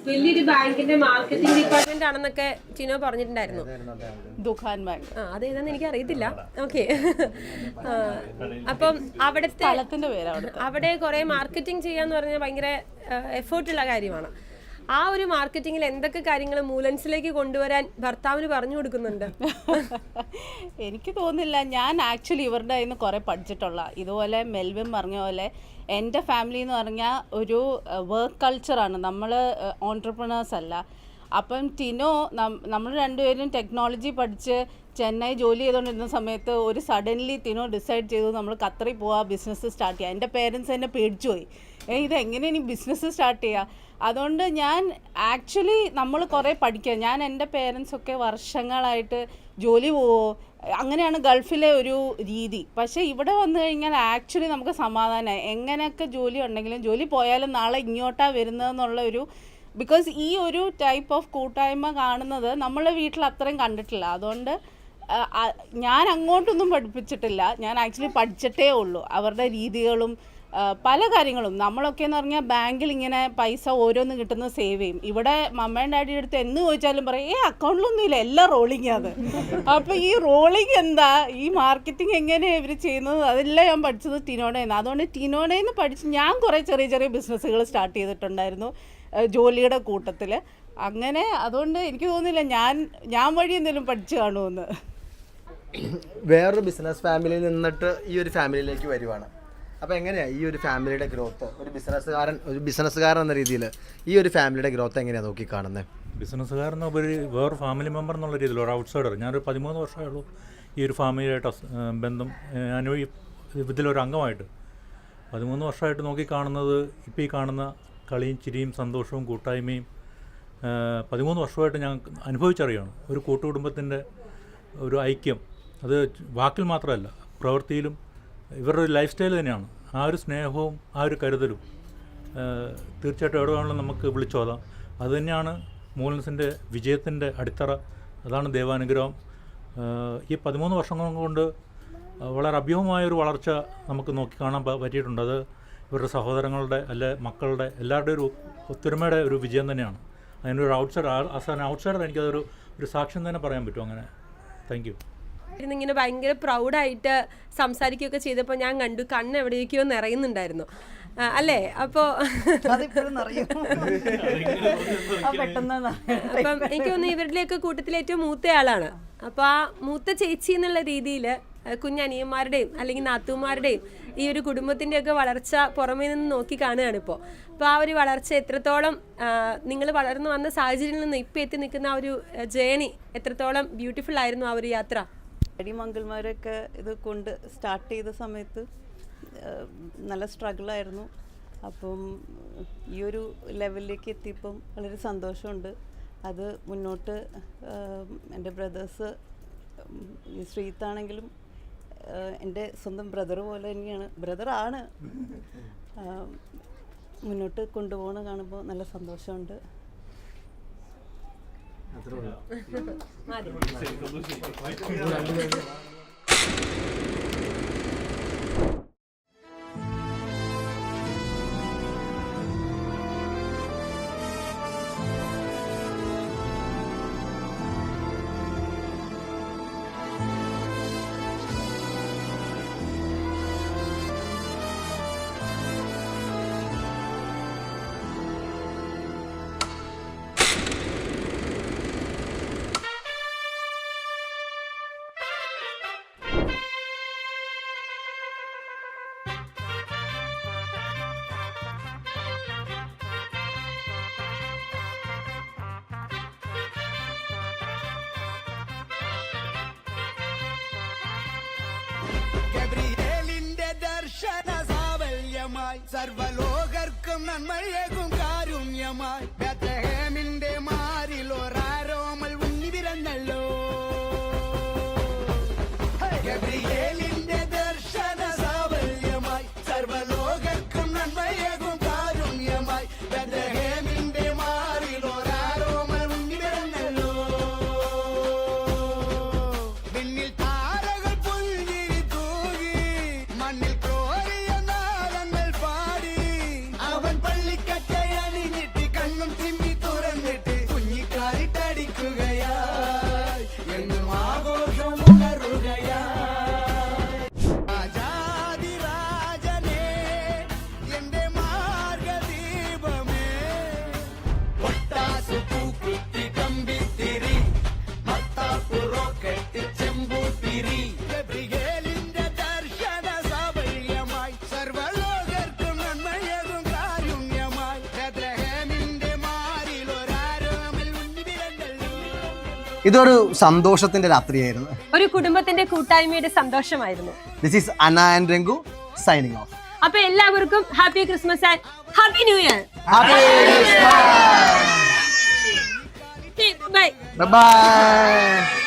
വലിയൊരു ബാങ്കിന്റെ മാർക്കറ്റിംഗ് ഡിപ്പാർട്ട്മെന്റ് ആണെന്നൊക്കെ ചിനോ പറഞ്ഞിട്ടുണ്ടായിരുന്നു. ദുഖാൻ ബാങ്ക്. അതേതാന്ന് എനിക്ക് അറിയത്തില്ല. ഓക്കെ. അപ്പം അവിടെ കുറെ മാർക്കറ്റിംഗ് ചെയ്യാന്ന് പറഞ്ഞാൽ ഭയങ്കര എഫേർട്ടുള്ള കാര്യമാണ്. ആ ഒരു മാർക്കറ്റിങ്ങിൽ എന്തൊക്കെ കാര്യങ്ങൾ മൂലൻസിലേക്ക് കൊണ്ടുവരാൻ ഭർത്താവിന് പറഞ്ഞു കൊടുക്കുന്നുണ്ട്? എനിക്ക് തോന്നുന്നില്ല. ഞാൻ ആക്ച്വലി ഇവരുടെ കയ്യിൽ നിന്ന് കുറേ പഠിച്ചിട്ടുള്ള. ഇതുപോലെ മെൽവിൻ പറഞ്ഞ പോലെ എൻ്റെ ഫാമിലി എന്ന് പറഞ്ഞാൽ ഒരു വർക്ക് കൾച്ചറാണ്. നമ്മൾ ഓൺട്രപ്രണേഴ്സ് അല്ല. അപ്പം ടിനോ നമ്മൾ രണ്ടുപേരും ടെക്നോളജി പഠിച്ച് ചെന്നൈ ജോലി ചെയ്തുകൊണ്ടിരുന്ന സമയത്ത് ഒരു സഡൻലി ടിനോ ഡിസൈഡ് ചെയ്തു നമ്മൾ ഖത്തറിൽ പോവാ, ബിസിനസ് സ്റ്റാർട്ട് ചെയ്യുക. എൻ്റെ പേരൻസ് എന്നെ പേടിച്ചു പോയി, ഇതെങ്ങനെ ഇനി ബിസിനസ് സ്റ്റാർട്ട് ചെയ്യുക. അതുകൊണ്ട് ഞാൻ ആക്ച്വലി നമ്മൾ കുറേ പഠിക്കുക. ഞാൻ എൻ്റെ പേരൻസൊക്കെ വർഷങ്ങളായിട്ട് ജോലി പോവോ, അങ്ങനെയാണ് ഗൾഫിലെ ഒരു രീതി. പക്ഷേ ഇവിടെ വന്നു കഴിഞ്ഞാൽ ആക്ച്വലി നമുക്ക് സമാധാനമായി. എങ്ങനെയൊക്കെ ജോലി ഉണ്ടെങ്കിലും ജോലി പോയാലും നാളെ ഇങ്ങോട്ടാണ് വരുന്നതെന്നുള്ള ഒരു ബിക്കോസ് ഈ ഒരു ടൈപ്പ് ഓഫ് കൂട്ടായ്മ കാണുന്നത് നമ്മളെ വീട്ടിൽ അത്രയും കണ്ടിട്ടില്ല. അതുകൊണ്ട് ഞാൻ അങ്ങോട്ടൊന്നും പഠിപ്പിച്ചിട്ടില്ല, ഞാൻ ആക്ച്വലി പഠിച്ചിട്ടേ ഉള്ളൂ അവരുടെ രീതികളും പല കാര്യങ്ങളും. നമ്മളൊക്കെ എന്ന് പറഞ്ഞാൽ ബാങ്കിൽ ഇങ്ങനെ പൈസ ഓരോന്ന് കിട്ടുന്നത് സേവ് ചെയ്യും. ഇവിടെ മമ്മയും ഡാഡിയുടെ അടുത്ത് എന്ന് ചോദിച്ചാലും പറയും അക്കൗണ്ടിലൊന്നും ഇല്ല, എല്ലാം റോളിങ് ആണ്. അപ്പോൾ ഈ റോളിങ് എന്താ, ഈ മാർക്കറ്റിംഗ് എങ്ങനെയാണ് ഇവർ ചെയ്യുന്നത്, അതെല്ലാം ഞാൻ പഠിച്ചത് ടിനോടയിൽ നിന്ന്. അതുകൊണ്ട് ടിനോടയിൽ നിന്ന് പഠിച്ച് ഞാൻ കുറേ ചെറിയ ചെറിയ ബിസിനസ്സുകൾ സ്റ്റാർട്ട് ചെയ്തിട്ടുണ്ടായിരുന്നു ജോലിയുടെ കൂട്ടത്തിൽ. അങ്ങനെ അതുകൊണ്ട് എനിക്ക് തോന്നുന്നില്ല ഞാൻ വഴി എന്തെങ്കിലും പഠിച്ചു കാണുമെന്ന്. വേറൊരു ബിസിനസ് ഫാമിലിയിൽ നിന്നിട്ട് ഈ ഒരു ഫാമിലിയിലേക്ക് വരുവാണ്. അപ്പോൾ എങ്ങനെയാണ് ഈ ഒരു ഫാമിലിയുടെ ഗ്രോത്ത്, ഒരു ബിസിനസ്സുകാരൻ എന്ന രീതിയിൽ ഈ ഒരു ഫാമിലിയുടെ ഗ്രോത്ത് എങ്ങനെയാണ് നോക്കി കാണുന്നത്? ബിസിനസ്സുകാരൻ ഉപരി വേറെ ഫാമിലി മെമ്പർ എന്നുള്ള രീതിയിൽ ഒരു ഔട്ട്സൈഡർ. ഞാനൊരു 13 വർഷമേ ഉള്ളൂ ഈ ഒരു ഫാമിലിയായിട്ട് ബന്ധം ഇതിലൊരു അംഗമായിട്ട്. 13 വർഷമായിട്ട് നോക്കി കാണുന്നത് ഇപ്പോൾ ഈ കാണുന്ന കളിയും ചിരിയും സന്തോഷവും കൂട്ടായ്മയും 13 വർഷമായിട്ട് ഞാൻ അനുഭവിച്ചറിയാണ്. ഒരു കൂട്ടുകുടുംബത്തിൻ്റെ ഒരു ഐക്യം, അത് വാക്കിൽ മാത്രമല്ല പ്രവൃത്തിയിലും ഇവരുടെ ഒരു ലൈഫ് സ്റ്റൈൽ തന്നെയാണ്. ആ ഒരു സ്നേഹവും ആ ഒരു കരുതലും തീർച്ചയായിട്ടും എവിടെ വേണമെങ്കിലും നമുക്ക് വിളിച്ചോതാം. അതുതന്നെയാണ് മൂലൻസിൻ്റെ വിജയത്തിൻ്റെ അടിത്തറ. അതാണ് ദൈവാനുഗ്രഹം. ഈ 13 വർഷം കൊണ്ട് വളരെ അഭ്യൂഹമായൊരു വളർച്ച നമുക്ക് നോക്കി കാണാൻ പറ്റിയിട്ടുണ്ട്. അത് ഇവരുടെ സഹോദരങ്ങളുടെ മക്കളുടെ എല്ലാവരുടെയും ഒരു ഒത്തൊരുമയുടെ ഒരു വിജയം തന്നെയാണ്. അതിനൊരു ഔട്ട്സൈഡർ എനിക്കതൊരു സാക്ഷ്യം തന്നെ പറയാൻ പറ്റും. അങ്ങനെ താങ്ക് യു. ഇങ്ങനെ ഭയങ്കര പ്രൗഡായിട്ട് സംസാരിക്കുകയൊക്കെ ചെയ്തപ്പോൾ ഞാൻ കണ്ടു കണ്ണ് എവിടേക്കോ നിറയുന്നുണ്ടായിരുന്നു അല്ലേ? അപ്പോൾ അപ്പം എനിക്ക് തോന്നുന്നു ഇവരിലേക്ക് കൂട്ടത്തിലെ ഏറ്റവും മൂത്തയാളാണ്. അപ്പോൾ ആ മൂത്ത ചേച്ചി എന്നുള്ള രീതിയിൽ കുഞ്ഞനിയന്മാരുടെയും അല്ലെങ്കിൽ നാത്തൂമാരുടെയും ഈ ഒരു കുടുംബത്തിൻ്റെയൊക്കെ വളർച്ച പുറമേ നിന്ന് നോക്കി കാണുകയാണ് ഇപ്പോൾ. അപ്പോൾ ആ ഒരു വളർച്ച എത്രത്തോളം നിങ്ങൾ വളർന്നു വന്ന സാഹചര്യങ്ങളിൽ നിന്ന് ഇപ്പോൾ എത്തി നിൽക്കുന്ന ആ ഒരു ജേണി എത്രത്തോളം ബ്യൂട്ടിഫുൾ ആയിരുന്നു ആ ഒരു യാത്ര? അടിമംഗൾമാരൊക്കെ ഇത് കൊണ്ട് സ്റ്റാർട്ട് ചെയ്ത സമയത്ത് നല്ല സ്ട്രഗിളായിരുന്നു. അപ്പം ഈ ഒരു ലെവലിലേക്ക് എത്തിയപ്പം വളരെ സന്തോഷമുണ്ട്. അത് മുന്നോട്ട് എൻ്റെ ബ്രദേഴ്സ് ശ്രീത്താണെങ്കിലും എൻ്റെ സ്വന്തം ബ്രദർ പോലെ തന്നെയാണ്, ബ്രദറാണ്, മുന്നോട്ട് കൊണ്ടുപോകണ കാണുമ്പോൾ നല്ല സന്തോഷമുണ്ട്. ഗബ്രിയേലിന്റെ ദർശന സാവല്യമായി സർവലോകർക്കും നന്മയേകും കാരുണ്യമായി ബേത്ലഹേമിന്റെ മാറിൽ ഒരാരോമൽ ഉണ്ണി പിറന്നല്ലോ. ഗബ്രിയേലിന്റെ ദർശന സാവല്യമായി സർവലോകർക്കും നന്മയേകും കാരുണ്യമായി ബേത്ലഹേമിന്റെ മാറിൽ ഒരാരോമൽ ഉണ്ണി പിറന്നല്ലോ. പിന്നിൽ താരകൾ പുൽകിരി തൂകി മണ്ണിൽ കോരിയ നാളങ്ങൾ പാടി അവൻ പള്ളിക്കറ്റയണിഞ്ഞിട്ട് കണ്ണും തിമ്മി തുറന്നിട്ട് കുഞ്ഞിക്കാരിട്ടടിക്കുകയായി എന്നും ആഘോഷം ഉണരുകയായി. രാജാതിരാജനേ എന്റെ മാർഗദീപമേ ഒട്ടാസു പൂക്കുത്തി കമ്പിത്തിരി മത്താപ്പു റോക്കറ്റ് ചെമ്പൂത്തിരി ഗബ്രിയേലിന്റെ ദർശന സാഫല്യമായി സർവലോകർക്കും നന്മയേകും കാരുണ്യമായി ബേത്ലഹേമിന്റെ മാറിൽ ഒരാരോമൽ ഉണ്ണി പിറന്നല്ലോ. ഇതൊരു സന്തോഷത്തിന്റെ രാത്രിയായിരുന്നു. ഒരു കുടുംബത്തിന്റെ കൂട്ടായ്മയുടെ സന്തോഷമായിരുന്നു. This is Ana and Rangu signing off. അപ്പൊ എല്ലാവർക്കും happy Christmas and happy new year. Happy Christmas. Bye Bye bye.